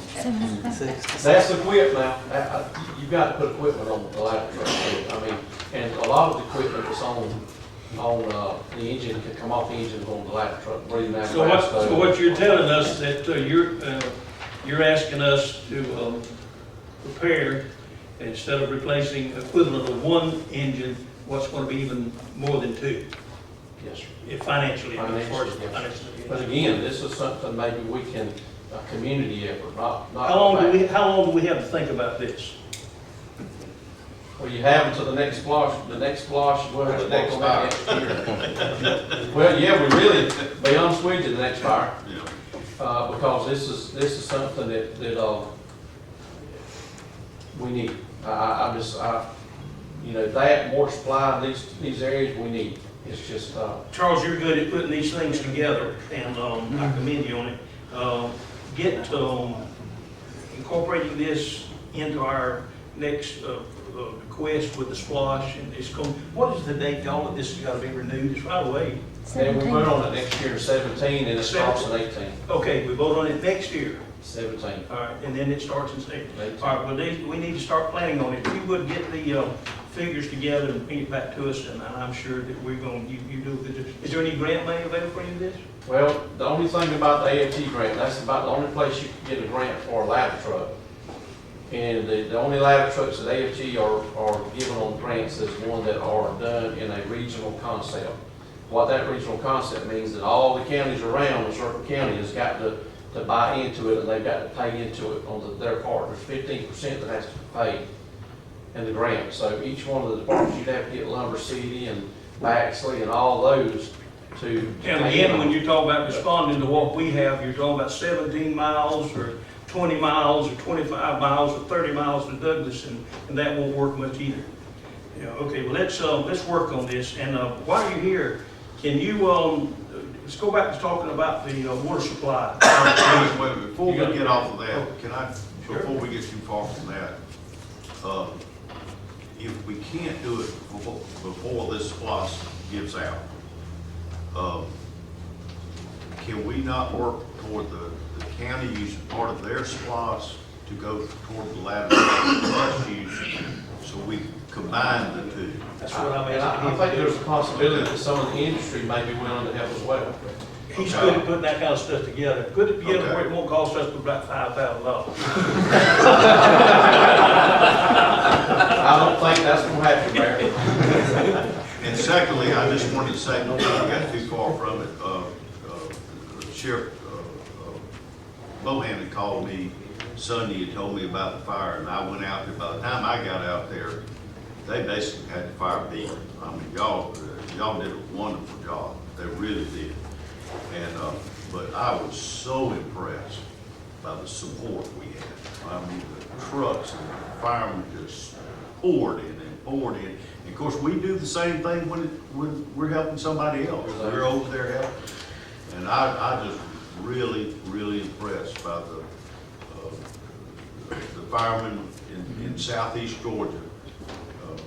That's equipment now. You've got to put equipment on the ladder truck. I mean, and a lot of the equipment that's on the engine can come off the engine on the ladder truck, breathing out. So what you're telling us that you're asking us to prepare, instead of replacing equivalent of 1 engine, what's going to be even more than 2? Yes, sir. If financially. Financially, yes. But again, this is something maybe we can, a community effort, not. How long do we have to think about this? Well, you have until the next flush, we'll have to work on that next year. Well, yeah, we really, beyond Sweden, the next fire. Yeah. Because this is something that we need. That more supply in these areas we need. It's just, Charles, you're good at putting these things together, and I commend you on it. Incorporating this into our next request with the splosh, and it's going. What is the date, y'all, that this has got to be renewed? It's right away. and we vote on it next year in 17, and it starts in 18. Okay, we vote on it next year. 17. All right, and then it starts in April. 18. All right, well, we need to start planning on it. If you would get the figures together and bring it back to us, and I'm sure that we're going, you do a good job. Is there any grant money available for any of this? Well, the only thing about the AFT grant, that's about the only place you can get a grant for a ladder truck. And the only ladder trucks that AFT are given on grants is one that are done in a regional concept. What that regional concept means that all the counties around the Circle County has got to buy into it, and they've got to pay into it on their part. There's 15% that has to be paid in the grant. So each one of the departments, you'd have to get Lumber City and Baxley and all those to. And again, when you talk about responding to what we have, you're talking about 17 miles or 20 miles or 25 miles or 30 miles to Douglas, and that won't work much either. Yeah, okay, well, let's work on this. And while you're here, can you, let's go back to talking about the water supply. Wait, before we get off of that, can I, before we get too far from that, if we can't do it before this SPOS gives out, can we not work toward the county using part of their SPOS to go toward the ladder truck use, so we combine the two? That's what I'm And asking. I think there's a possibility that some of the industry may be willing to help as well. He's good at putting that kind of stuff together. Put it together where it won't cost us but about $5,000. I don't think that's gonna happen, Mayor. And secondly, I just wanted to say, before we got too far from it, Sheriff Bohan had called me Sunday and told me about the fire, and I went out there. By the time I got out there, they basically had the fire beat. I mean, y'all did a wonderful job. They really did. And but I was so impressed by the support we had. I mean, the trucks and the firemen just poured in and poured in. And of course, we do the same thing when we're helping somebody else. We're over there helping. And I just really, really impressed by the firemen in southeast Georgia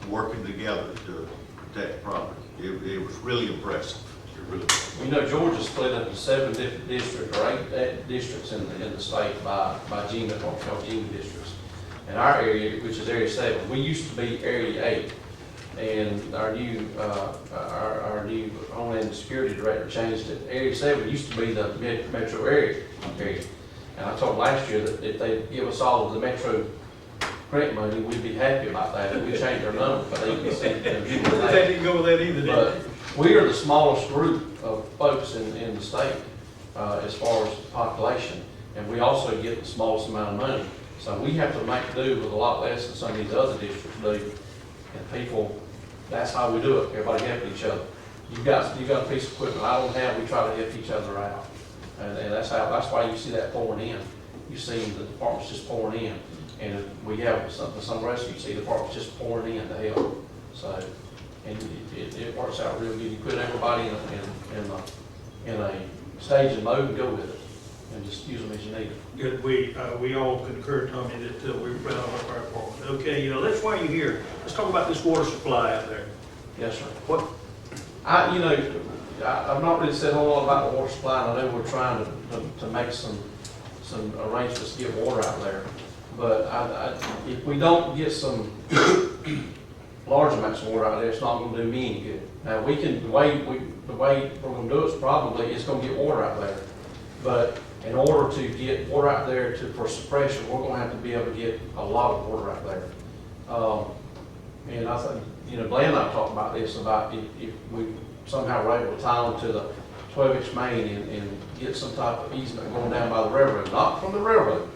working together to protect property. It was really impressive. It really was. You know, Georgia's split into 7 different districts, or 8 districts in the state by GMA, what we call GMA districts. And our area, which is Area 7, we used to be Area 8. And our new Homeland Security Director changed it. Area 7 used to be the metro area. And I told last year that if they give us all of the metro grant money, we'd be happy about that. And we changed our number, but they Didn't go with that either, did But we are the smallest group of folks in the state as far as population. And we also get the smallest amount of money. So we have to make do with a lot less than some of these other districts do. And people, that's how we do it. Everybody helping each other. You got a piece of equipment I don't have, we try to help each other out. And that's why you see that pouring in. You see the departments just pouring in. And if we have some rest, you see the departments just pouring in to help. So, and it works out real good. You put everybody in a staging mode and go with it. And just use them as you need them. Good. We all concur, Tommy, that we're proud of our fire department. Okay, that's why you're here. Let's talk about this water supply out there. Yes, sir. What? I've not really said a whole lot about the water supply, and I know we're trying to make some arrangements to get water out there. But if we don't get some large amounts of water out there, it's not going to do me any good. Now, the way we're going to do it is probably it's going to get water out there. But in order to get water out there for suppression, we're going to have to be able to get a lot of water out there. And I think, Glenn and I talked about this, about if we somehow were able to tie them to the 12-inch main and get some type of easement going down by the railroad, not from the railroad,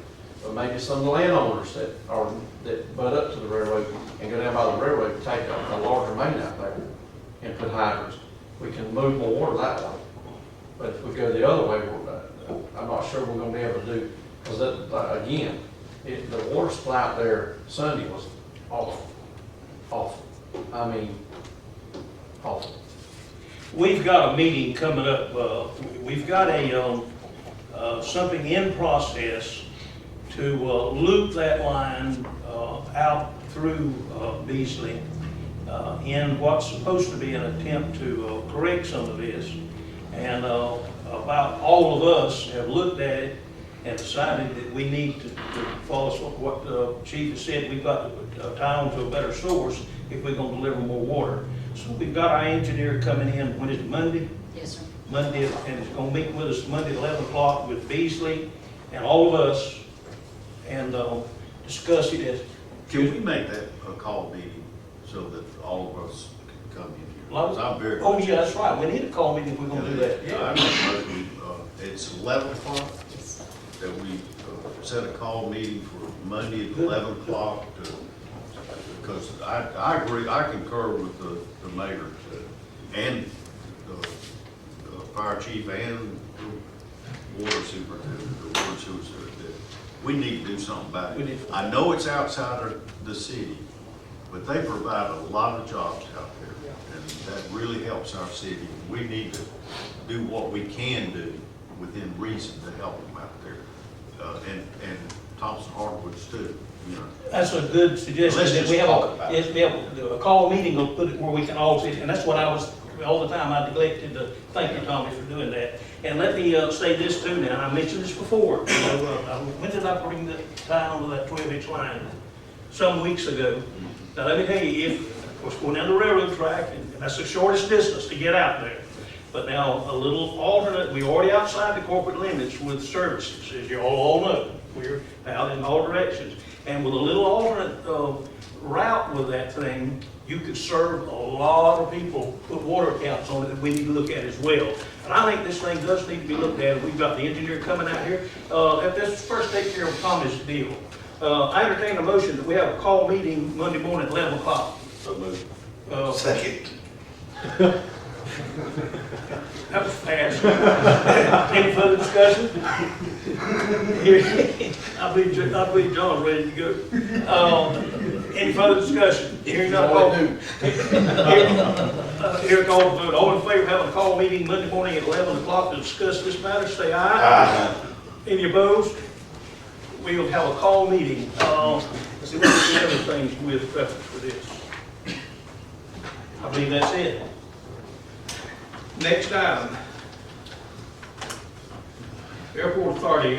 but maybe some of the landowners that butt up to the railroad and go down by the railroad and take a larger main out there and put hydrants. We can move more water that way. But if we go the other way, I'm not sure we're going to be able to do, because again, the water supply out there Sunday was awful. Awful. I mean, awful. We've got a meeting coming up. We've got something in process to loop that line out through Beasley in what's supposed to be an attempt to correct some of this. And about all of us have looked at it, and decided that we need to follow what the chief has said, we've got to tie on to a better source if we're gonna deliver more water. So we've got our engineer coming in, when is it, Monday? Yes, sir. Monday, and it's gonna meet with us Monday at 11 o'clock with Beasley and all of us, and discuss it as. Can we make that a call meeting so that all of us can come in here? Because I'm very. Oh, yeah, that's right, we need a call meeting if we're gonna do that, Yeah, I yeah. mean, it's 11 o'clock, that we set a call meeting for Monday at 11 o'clock to, because I agree, I concur with the mayor and the fire chief and the water superintendent, the water superintendent, that we need to do something about We it. need- I know it's outside of the city, but they provide a lot of jobs out there, and that really helps our city. We need to do what we can do within reason to help them out there, and Thompson Hardwoods too, you know. That's a good suggestion, Let's that just we have talk about it. we have a call meeting, will put it where we can all sit, and that's what I was, all the time, I neglected to thank you, Tommy, for doing that. And let me say this too now, I mentioned this before, when did I bring the tie onto that 12-inch line? Some weeks ago. Now, let me tell you, if, of course, going down the railroad track, and that's the shortest distance to get out there. But now, a little alternate, we're already outside the corporate limits with services, as you all know. We're out in all directions. And with a little alternate route with that thing, you could serve a lot of people, put water accounts on it that we need to look at as well. And I think this thing does need to be looked at. We've got the engineer coming out here. Let's first take care of Tommy's deal. I entertain a motion that we have a call meeting Monday morning at 11 o'clock. So move. Second. That was fast. Any further discussion? I believe John's ready to go. Any further discussion? Hearing none, call. Here call the vote. All in favor of having a call meeting Monday morning at 11 o'clock to discuss this matter, say aye. Aye. Any opposed? We'll have a call meeting. See what the other things with reference for this. I believe that's it. Next item. Airport Authority.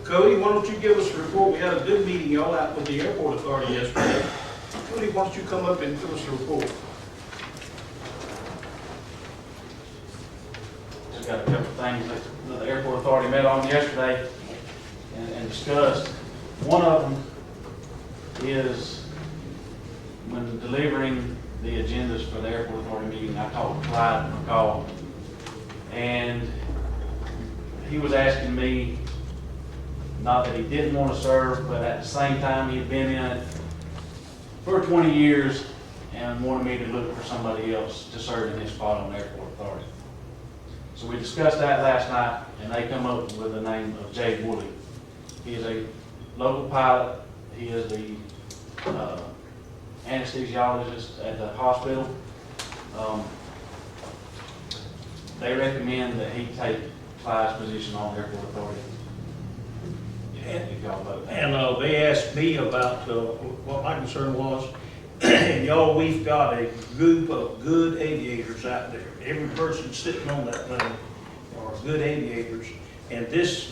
Cody, why don't you give us a report? We had a good meeting y'all out with the Airport Authority yesterday. Cody, why don't you come up and give us a report? Just got a couple of things that the Airport Authority met on yesterday and discussed. One of them is when delivering the agendas for the Airport Authority meeting, I talked to Clyde McCall, and he was asking me, not that he didn't want to serve, but at the same time, he had been in it for 20 years and wanted me to look for somebody else to serve in his spot on the Airport Authority. So we discussed that last night, and they come up with the name of Jay Woolley. He is a local pilot. He is the anesthesiologist at the hospital. They recommend that he take Clyde's position on the Airport Authority. If y'all vote. And they asked me about what my concern was. And y'all, we've got a group of good aviators out there. Every person sitting on that thing are good aviators. And this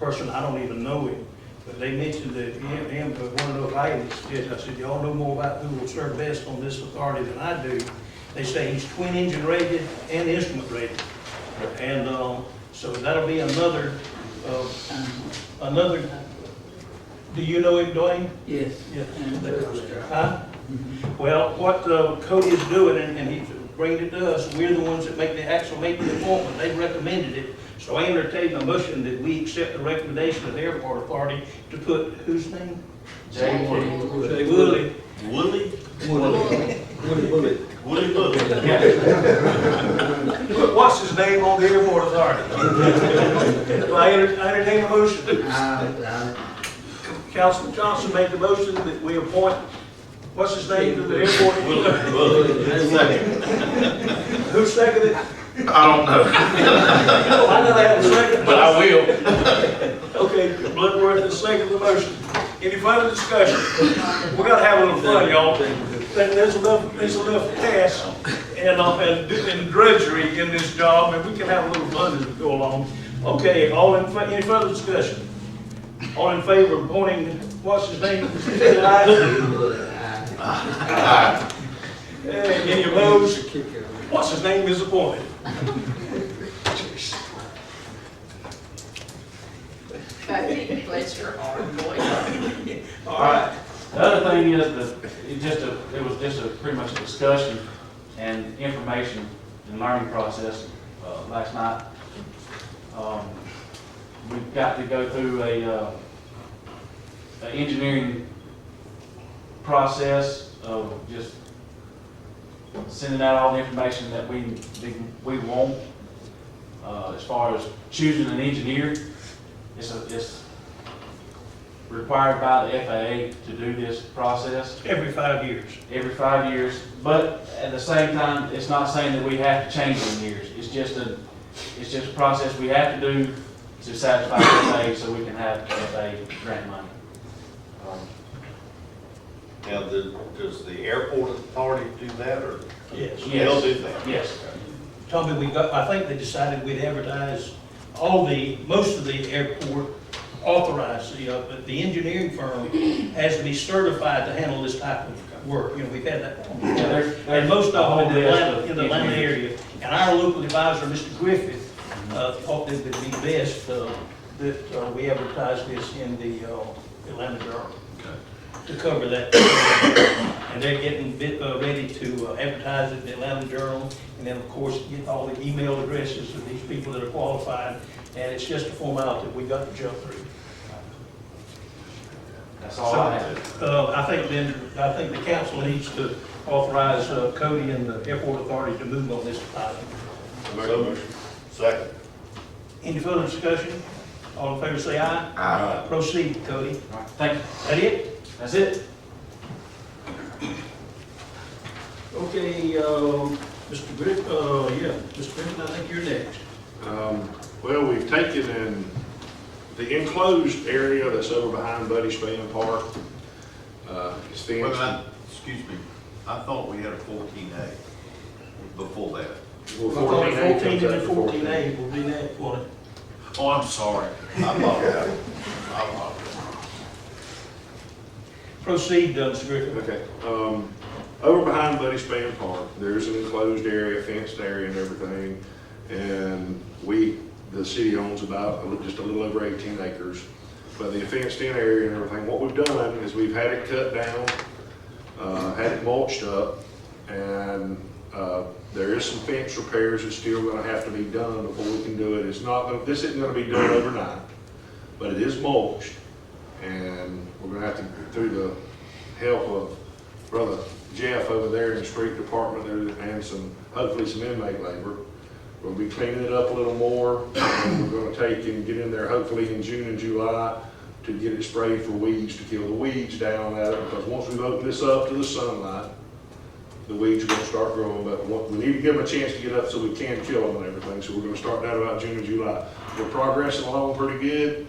person, I don't even know him, but they mentioned that him, one of those items, I said, y'all know more about who will serve best on this authority than I do. They say he's twin engine rated and instrument rated. And so that'll be another, do you know him, Dwayne? Yes. Yeah. Huh? Well, what Cody is doing, and he's bringing it to us, we're the ones that make the appointment. They recommended it. So I entertain a motion that we accept the recommendation of the Airport Authority to put, whose name? Jay Woolley. Jay Woolley. Woolly? Woolly. Woolly Woolly. What's his name on the Airport Authority? I entertain a motion. Councilman Johnson made the motion that we appoint, what's his name to the airport? Second. Who seconded it? I don't know. I know they have a second. But I will. Okay, Bloodworth is second the motion. Any further discussion? We gotta have a little fun, y'all. There's enough tasks and drudgery in this job, and we can have a little fun as we go along. Okay, any further discussion? All in favor of appointing, what's his name? Any opposed? What's his name is appointed. Bless your heart, boy. All right. The other thing is that it was just a pretty much a discussion and information and learning process last night. We've got to go through a engineering process of just sending out all the information that we want. As far as choosing an engineer, it's required by the FAA to do this process. Every 5 years. Every 5 years, but at the same time, it's not saying that we have to change engineers. It's just a process we have to do to satisfy the FAA so we can have FAA grant money. Now, does the airport authority do that, or? Yes. They'll do that? Yes. Tommy, I think they decided we'd advertise most of the airport authorized, but the engineering firm has to be certified to handle this type of work. We've had that. And most of them in the Atlanta area. And our local advisor, Mr. Griffith, thought it would be best that we advertise this in the Atlanta Journal to cover that. And they're getting ready to advertise it in the Atlanta Journal, and then of course get all the email addresses of these people that are qualified, and it's just a formality that we got to jump through. That's all I have. I think the council needs to authorize Cody and the airport authority to move on this item. Make a motion. Second. Any further discussion? All in favor say aye. Aye. Proceed, Cody. All right, thank you. That it? That's it. Okay, Mr. Griffin, I think you're next. Well, we've taken in the enclosed area that's over behind Buddy Spann Park. It's fenced. Excuse me, I thought we had a 14A before that. Well, 14 14A and comes after 14A will be next, won't it? Oh, I'm sorry. I apologize. Proceed, Mr. Griffin. Okay. Over behind Buddy Spann Park, there's an enclosed area, fenced area and everything. And the city owns about just a little over 18 acres. But the fenced in area and everything, what we've done is we've had it cut down, had it mulched up, and there is some fence repairs that's still gonna have to be done before we can do it. This isn't gonna be done overnight, but it is mulched. And we're gonna have to, through the help of Brother Jeff over there in the street department and hopefully some inmate labor, we'll be cleaning it up a little more. And we're gonna take and get in there hopefully in June and July to get it sprayed for weeds, to kill the weeds down at it, because once we've opened this up to the sunlight, the weeds are gonna start growing, but we need to give them a chance to get up so we can kill them and everything. So we're gonna start that about June and July. We're progressing along pretty good.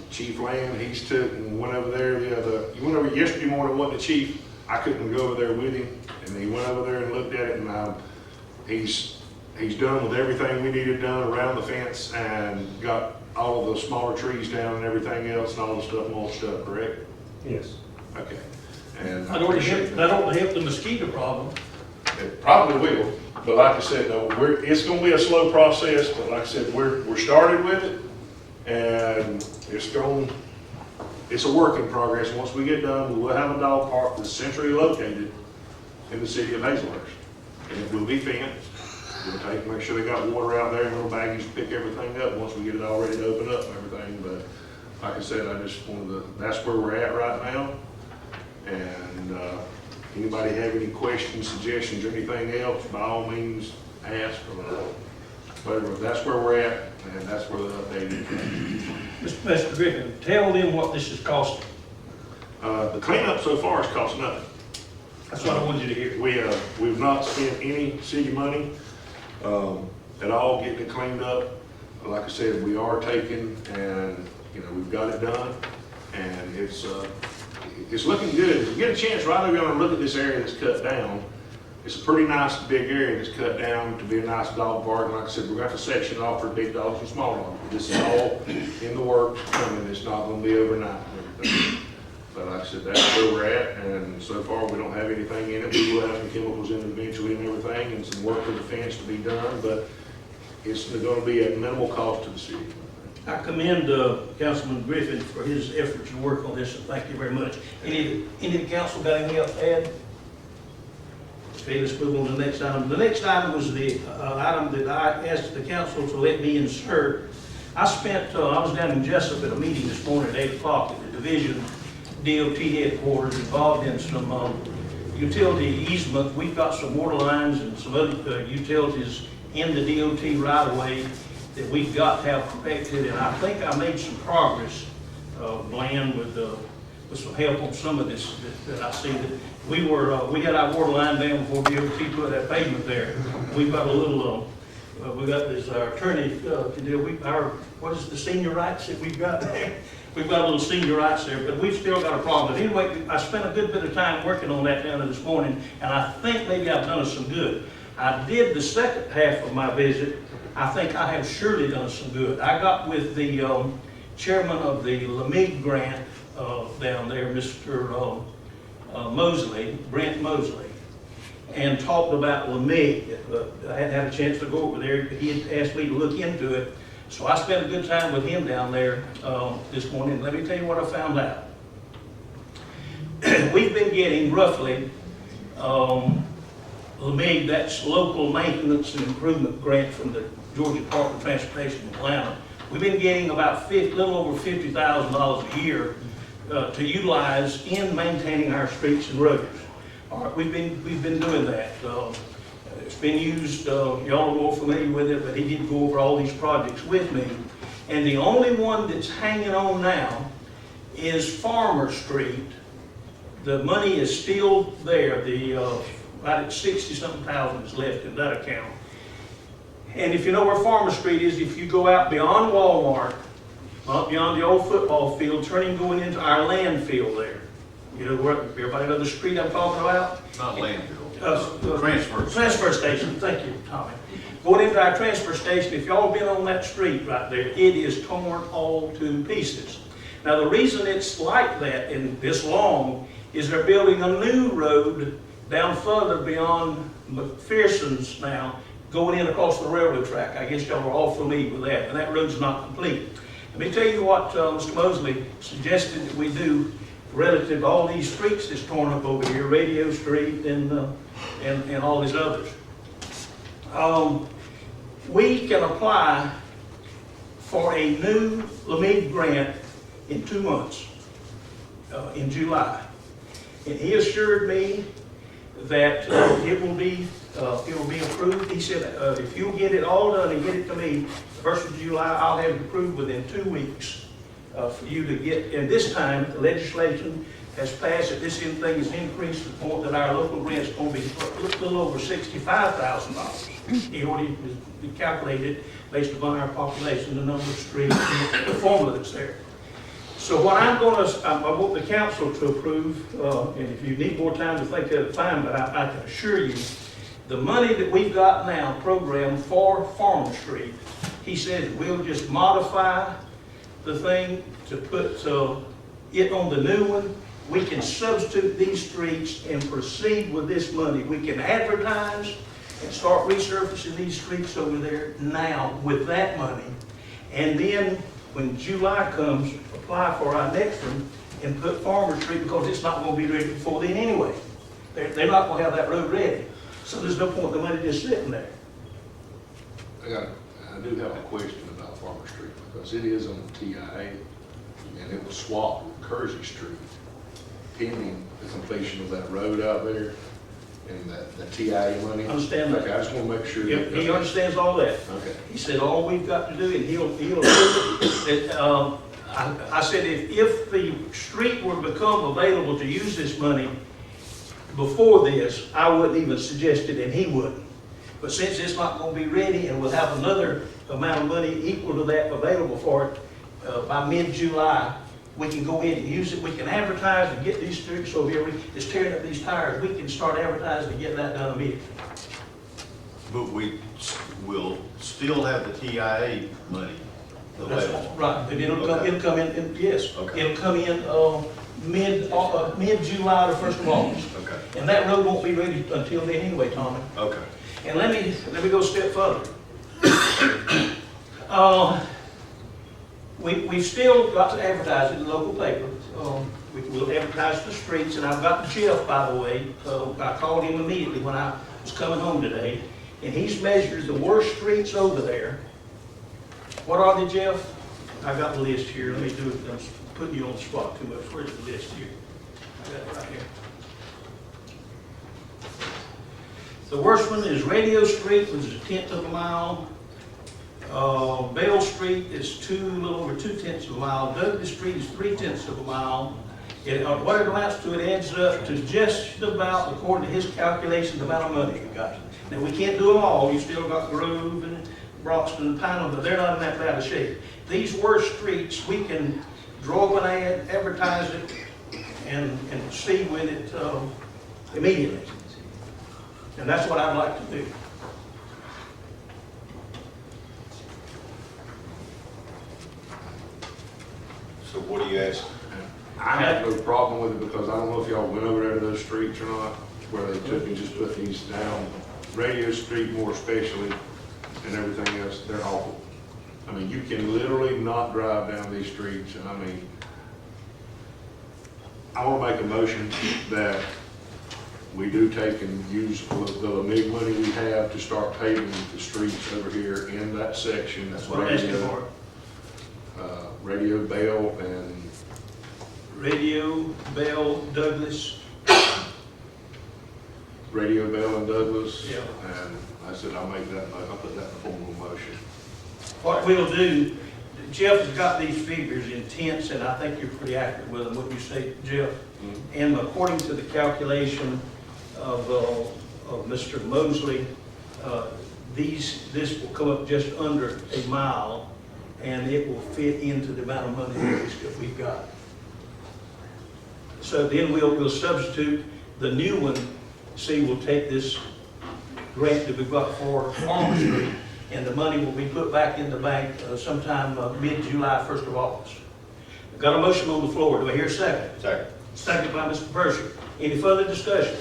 Chief Land, he's took and went over there you went over yesterday morning, wasn't the chief? I couldn't go over there with him, and he went over there and looked at it, and he's done with everything we needed done around the fence and got all of the smaller trees down and everything else and all the stuff mulched up, correct? Yes. Okay. And That ought to help the mosquito problem. It probably will, but like I said, though, it's gonna be a slow process, but like I said, we're started with it, and it's a work in progress. Once we get done, we will have a dog park that's centrally located in the city of Hazelhurst, and it will be fenced. We'll make sure they got water out there, little baggies to pick everything up once we get it all ready to open up and everything, but like I said, that's where we're at right now. And anybody have any questions, suggestions, or anything else, by all means, ask. But that's where we're at, and that's where the update is. Mr. Griffin, tell them what this is costing. The cleanup so far has cost nothing. That's what I wanted you to hear. We've not spent any city money at all getting it cleaned up. Like I said, we are taking, and we've got it done, and it's looking good. If we get a chance, right, we're gonna look at this area that's cut down. It's a pretty nice big area that's cut down to be a nice dog park. And like I said, we're got the section off for big dogs and small dogs. This is all in the works, coming. It's not gonna be overnight. But like I said, that's where we're at, and so far, we don't have anything in it. We will have some chemicals in it eventually and everything, and some work for the fence to be done, but it's gonna be at minimal cost to the city. I commend Councilman Griffin for his efforts to work on this, and thank you very much. Any of the council got anything else to add? Okay, let's move on to the next item. The next item was the item that I asked the council to let me insert. I was down in Jessup at a meeting this morning at 8 o'clock at the division DOT headquarters, involved in some utility easement. We've got some water lines and some other utilities in the DOT right of way that we've got to have corrected, and I think I made some progress, Bland, with some help on some of this that I see that we had our water line down before DOT put that pavement there. We've got a little, we got this, our attorney to deal with what is the senior rights that we've got there? We've got a little senior rights there, but we've still got a problem. But anyway, I spent a good bit of time working on that down there this morning, and I think maybe I've done us some good. I did the second half of my visit. I think I have surely done some good. I got with the chairman of the LMIG grant down there, Mr. Mosley, Brent Mosley, and talked about LMIG. I hadn't had a chance to go over there. He had asked me to look into it. So I spent a good time with him down there this morning. Let me tell you what I found out. We've been getting roughly, LMIG, that's Local Maintenance and Improvement Grant from the Georgia Department of Transportation in Atlanta. We've been getting about a little over $50,000 a year to utilize in maintaining our streets and roads. All right, we've been doing that. It's been used, y'all are more familiar with it, but he did go over all these projects with me. And the only one that's hanging on now is Farmer Street. The money is still there. About 60-something thousand is left in that account. And if you know where Farmer Street is, if you go out beyond Walmart, beyond the old football field, turning going into our landfill there. You know where, everybody know the street I'm talking about? Not landfill. Transfer station, thank you, Tommy. Going into our transfer station, if y'all been on that street right there, it is torn all to pieces. Now the reason it's like that and this long is they're building a new road down further beyond McPherson's now, going in across the railroad track. I guess y'all are all familiar with that, and that road's not complete. Let me tell you what Mr. Mosley suggested that we do relative to all these streets that's torn up over here, Radio Street and all these others. We can apply for a new LMIG grant in 2 months, in July. And he assured me that it will be approved. He said, if you'll get it all done and get it to me, the 1st of July, I'll have it approved within 2 weeks for you to get. And this time, the legislation has passed that this thing is increased to the point that our local grant's going to be a little over $65,000. He already calculated based upon our population, the number of streets, the formula that's there. So what I want the council to approve, and if you need more time to think of it, fine, but I can assure you, the money that we've got now programmed for Farmer Street, he said we'll just modify the thing to put it on the new one. We can substitute these streets and proceed with this money. We can advertise and start resurfacing these streets over there now with that money. And then when July comes, apply for our next one and put Farmer Street, because it's not going to be ready before then anyway. They're not going to have that road ready. So there's no point in the money just sitting there. I do have a question about Farmer Street, because it is on the TIA, and it was swapped with Kersey Street, pending the completion of that road out there, and the TIA money. Understand that. Okay, I just want to make sure. Yep, he understands all that. Okay. He said all we've got to do, and he'll approve it. I said if the street were to become available to use this money before this, I wouldn't even suggest it, and he wouldn't. But since it's not going to be ready, and we'll have another amount of money equal to that available for it by mid-July, we can go in and use it, we can advertise and get these streets over here, it's tearing up these tires, we can start advertising and get that done immediately. But we will still have the TIA money available. Right, but it'll come in, yes, Okay. it'll come in, mid-July to 1st of August. Okay, And that road won't be ready until then anyway, Tommy. okay. And let me go a step further. We've still got to advertise in the local paper. We'll advertise the streets, and I've got Jeff, by the way. I called him immediately when I was coming home today, and he's measured the worst streets over there. What are they, Jeff? I got the list here. Let me do it. I'm putting you on the spot too much. Where's the list here? I got it right here. The worst one is Radio Street, which is 1/10 of a mile. Bell Street is a little over 2/10 of a mile. Douglas Street is 3/10 of a mile. What it amounts to, it adds up to just about, according to his calculations, the amount of money we got. Now, we can't do them all. You still got Grove and Broxton and Pineville, but they're not in that bad of shape. These worst streets, we can draw up an ad, advertise it, and see with it immediately. And that's what I'd like to do. So what do you ask? I have no problem with it because I don't know if y'all went over there to those streets or not, where they took and just put these down. Radio Street more especially, and everything else, they're awful. I mean, you can literally not drive down these streets, and I mean, I want to make a motion that we do take and use the big money we have to start paving the streets over here in that section. That's what I'm asking for. Radio Bell and Radio, Bell, Douglas. Radio Bell and Douglas. Yeah. And I said, I'll put that in formal motion. What we'll do, Jeff has got these figures in tenths, and I think you're pretty accurate with them, what you say, Jeff. And according to the calculation of Mr. Mosley, this will come up just under a mile, and it will fit into the amount of money that we've got. So then we'll substitute the new one. See, we'll take this grant that we've got for Farmer Street, and the money will be put back in the bank sometime mid-July, 1st of August. I've got a motion on the floor. Do I hear a second? Second. Second by Mr. Purser. Any further discussion?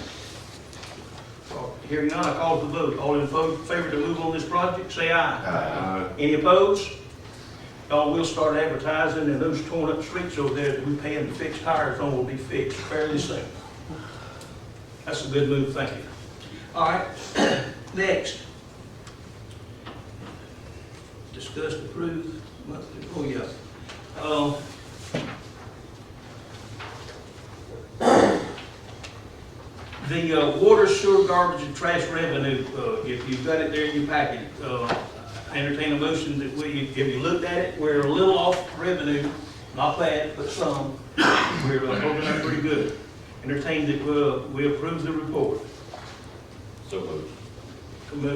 Hearing none, I call for the vote. All in favor to move on this project, say aye. Any opposed? Y'all will start advertising, and those torn up streets over there that we're paying to fix tires on will be fixed fairly soon. That's a good move, thank you. All right, next. Discuss, approve, monthly, oh yeah. The water, sewer, garbage, and trash revenue, if you've got it there in your packet, I entertain a motion that if you looked at it, we're a little off revenue, not bad, but some. We're holding up pretty good. Entertain that we approve the report. So moved.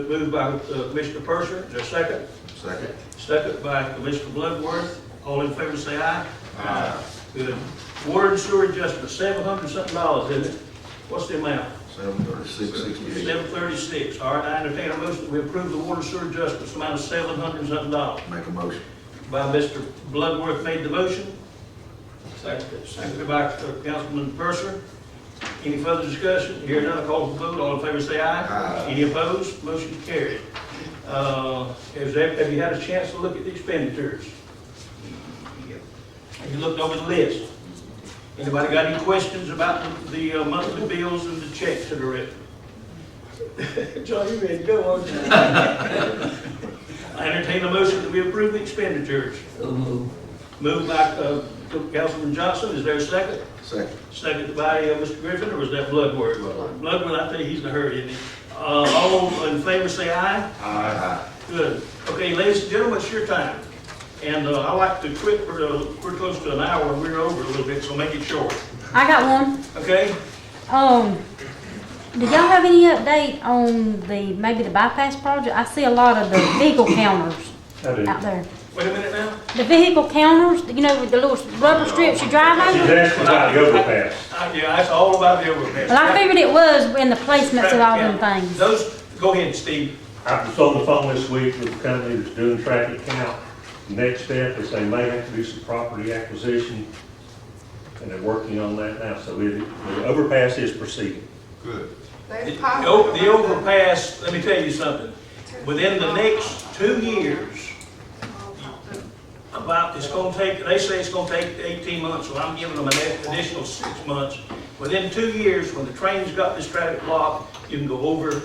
Moved by Commissioner Purser. Is there a second? Second. Second by Commissioner Bloodworth. All in favor say aye. Aye. Good. Water and sewer adjustment, $700-something, isn't it? What's the amount? $736.68. $736. All right, I entertain a motion that we approve the water sewer adjustments, amount of $700-something. Make a motion. By Mr. Bloodworth made the motion. Seconded by Councilman Purser. Any further discussion? Hearing none, I call for the vote. All in favor say aye. Aye. Any opposed? Motion carried. Have you had a chance to look at the expenditures? Have you looked over the list? Anybody got any questions about the monthly bills and the checks that are written? John, you ready to go, aren't you? I entertain a motion that we approve the expenditures. Moved by Councilman Johnson. Is there a second? Second. Second by Mr. Griffin, or was that Bloodworth? Bloodworth, I tell you, he's in a hurry, isn't he? All in favor say aye. Aye. Good. Okay, ladies and gentlemen, it's your time. And I like to quit, we're close to an hour, and we're over a little bit, so make it short. I got one. Okay? Did y'all have any update on maybe the bypass project? I see a lot of the vehicle counters I do. out there. Wait a minute now. The vehicle counters, you know, with the little rubber strips you drive She's over? asking about the overpass. Yeah, that's all about the overpass. Well, I figured it was in the placements of all them things. Those, go ahead, Steve. I was on the phone this week with the company that's doing traffic count. Next step is they may have to do some property acquisition, and they're working on that now, so the overpass is proceeding. Good. The overpass, let me tell you something. Within the next 2 years, it's gonna take, they say it's gonna take 18 months, so I'm giving them an additional 6 months. Within 2 years, when the train's got this traffic block, you can go over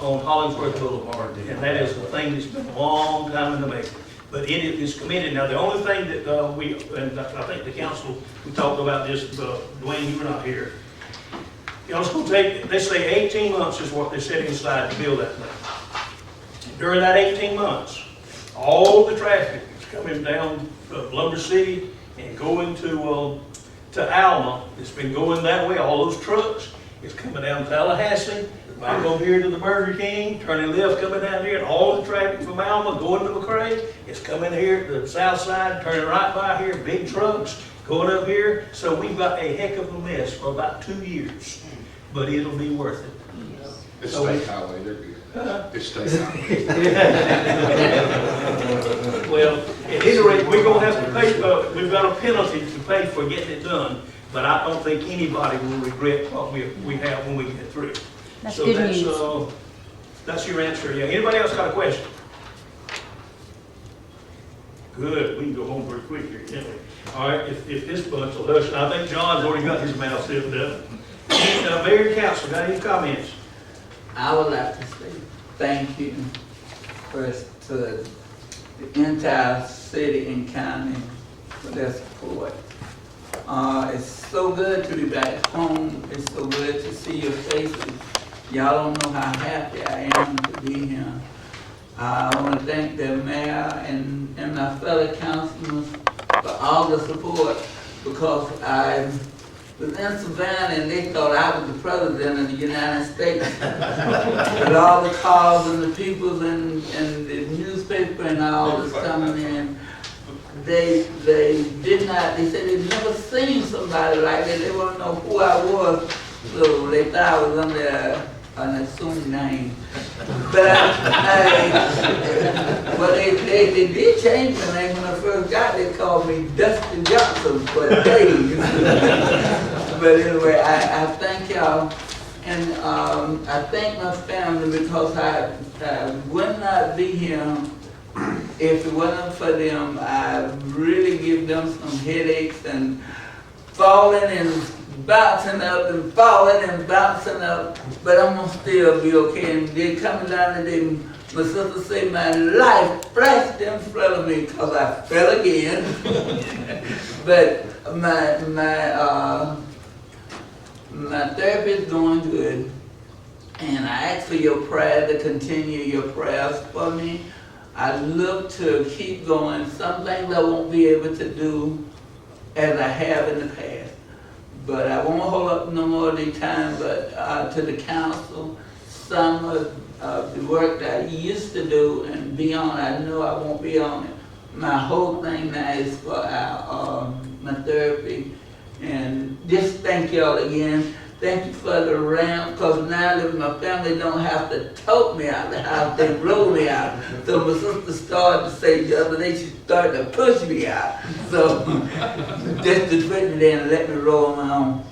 on Hollingsworth Boulevard. And that is the thing that's been a long time in the making. But it is committed. Now, the only thing that and I think the council, we talked about this, Dwayne, you were not here. You know, it's gonna take, they say 18 months is what they're setting aside to build that thing. During that 18 months, all the traffic is coming down Lumber City and going to Alma. It's been going that way, all those trucks. It's coming down Tallahassee, back over here to the Burger King, turning left, coming down here, and all the traffic from Alma going to McRae. It's coming here to the south side, turning right by here, big trucks going up here. So we've got a heck of a mess for about 2 years, but it'll be worth it. It's state highway, they're good. It's state highway. Well, at any rate, we're gonna have to pay, we've got a penalty to pay for getting it done, but I don't think anybody will regret what we have when we get through. That's So good news. that's your answer, yeah. Anybody else got a question? Good, we can go home pretty quick here, can't we? All right, if this bunch will hush, and I think John's already got his mouth sealed up. Mayor and council, got any comments? I would like to say thank you first to the entire city and county for their support. It's so good to be back home. It's so good to see your faces. Y'all don't know how happy I am to be here. I want to thank the mayor and my fellow councilors for all the support, because I was in Savannah and they thought I was the president of the United States. With all the calls and the people and the newspaper and all that's coming in, they did not, they said they'd never seen somebody like that. They wouldn't know who I was, so they thought I was under an assumed name. But they did change my name when I first got there. They called me Dustin Johnson for days. But anyway, I thank y'all, and I thank my family, because I would not be here if it wasn't for them. I really give them some headaches and falling and bouncing up and falling and bouncing up, but I'm gonna still be okay. And they're coming down today, my sister say my life flashed in front of me because I fell again. But my therapy is going good, and I ask for your prayer to continue your prayers for me. I look to keep going. Some things I won't be able to do as I have in the past. But I won't hold up no more of the time, but to the council, some of the work that I used to do and be on, I know I won't be on it. My whole thing now is for my therapy. And just thank y'all again. Thank you for the ramp, because now that my family don't have to tote me out of the house, they roll me out. So my sister started to say the other day, she started to push me out. So just to put me there and let me roll my own.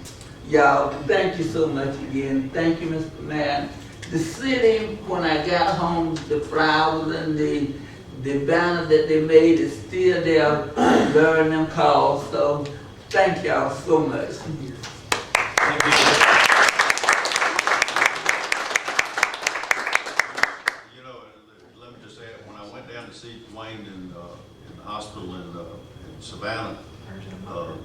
Y'all, thank you so much again. Thank you, Mr. Mayor. The city, when I got home, the flowers and the banner that they made is still there, bearing them calls. So thank y'all so much. Thank you. You know, let me just add, when I went down to see Dwayne in the hospital in Savannah,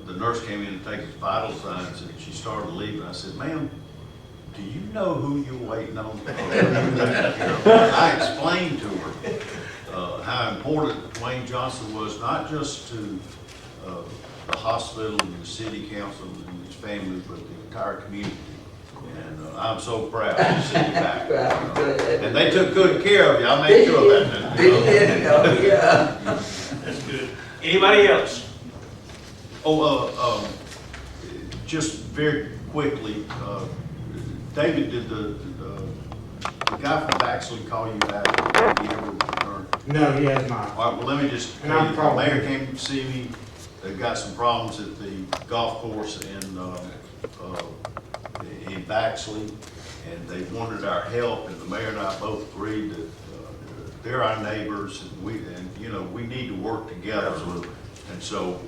the nurse came in to take his vital signs, and she started leaving. I said, "Ma'am, do you know who you're waiting on?" I explained to her how important Dwayne Johnson was, not just to the hospital and the city council and his family, but the entire community. And I'm so proud to see you back. And they took good care of you. I made sure of that. Yeah. That's good. Anybody else? Just very quickly, David, did the guy from Baxley call you back? Did he ever return? No, he has not. All right, well, let me just And tell I'm you, the calling mayor him. came to see me, they've got some problems at the golf course in Baxley, and they wanted our help, and the mayor and I both agreed that they're our neighbors, and we need to work together. And so,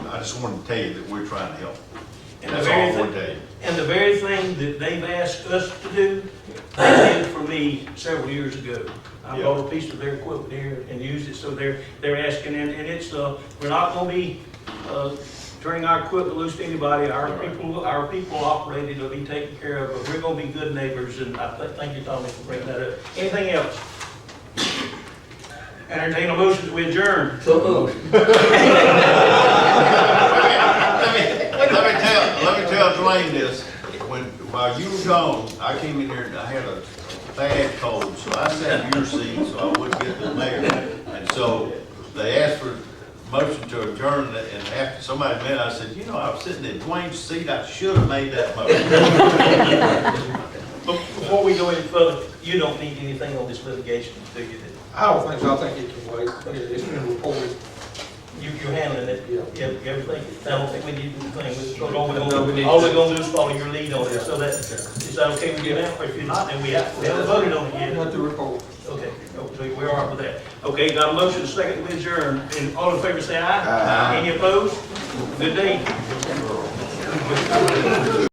I just wanted to tell you that we're trying to help. And That's the very all we're thing- telling you. And the very thing that they've asked us to do, they did for me several years ago. I Yeah. bought a piece of their equipment here and used it, so they're asking, and it's, we're not gonna be, turning our equipment loose to anybody. Our people operate it, it'll be taken care of, but we're gonna be good neighbors, and thank you, Tommy, for bringing that up. Anything else? Entertain a motion to adjourn. So moved. Let me tell Dwayne this. While you were gone, I came in here and I had a bad cold, so I sat in your seat so I wouldn't get the mayor. And so they asked for motion to adjourn, and after somebody met, I said, I was sitting in Dwayne's seat, I should have made that motion. Before we go any further, you don't need anything on this litigation, do you? I don't think so, I think it can wait, it's been reported. You're handling it, everything, I don't think we need to do anything with it, so all we're No, we gonna need all to- we're gonna do is follow your lead on it, so that, is that okay with you now, or if you're not, then we haven't voted on it yet. Let the report. Okay, so we are with that. Okay, got a motion, second, we adjourn, and all in favor say aye. Aye. Any opposed? Good day.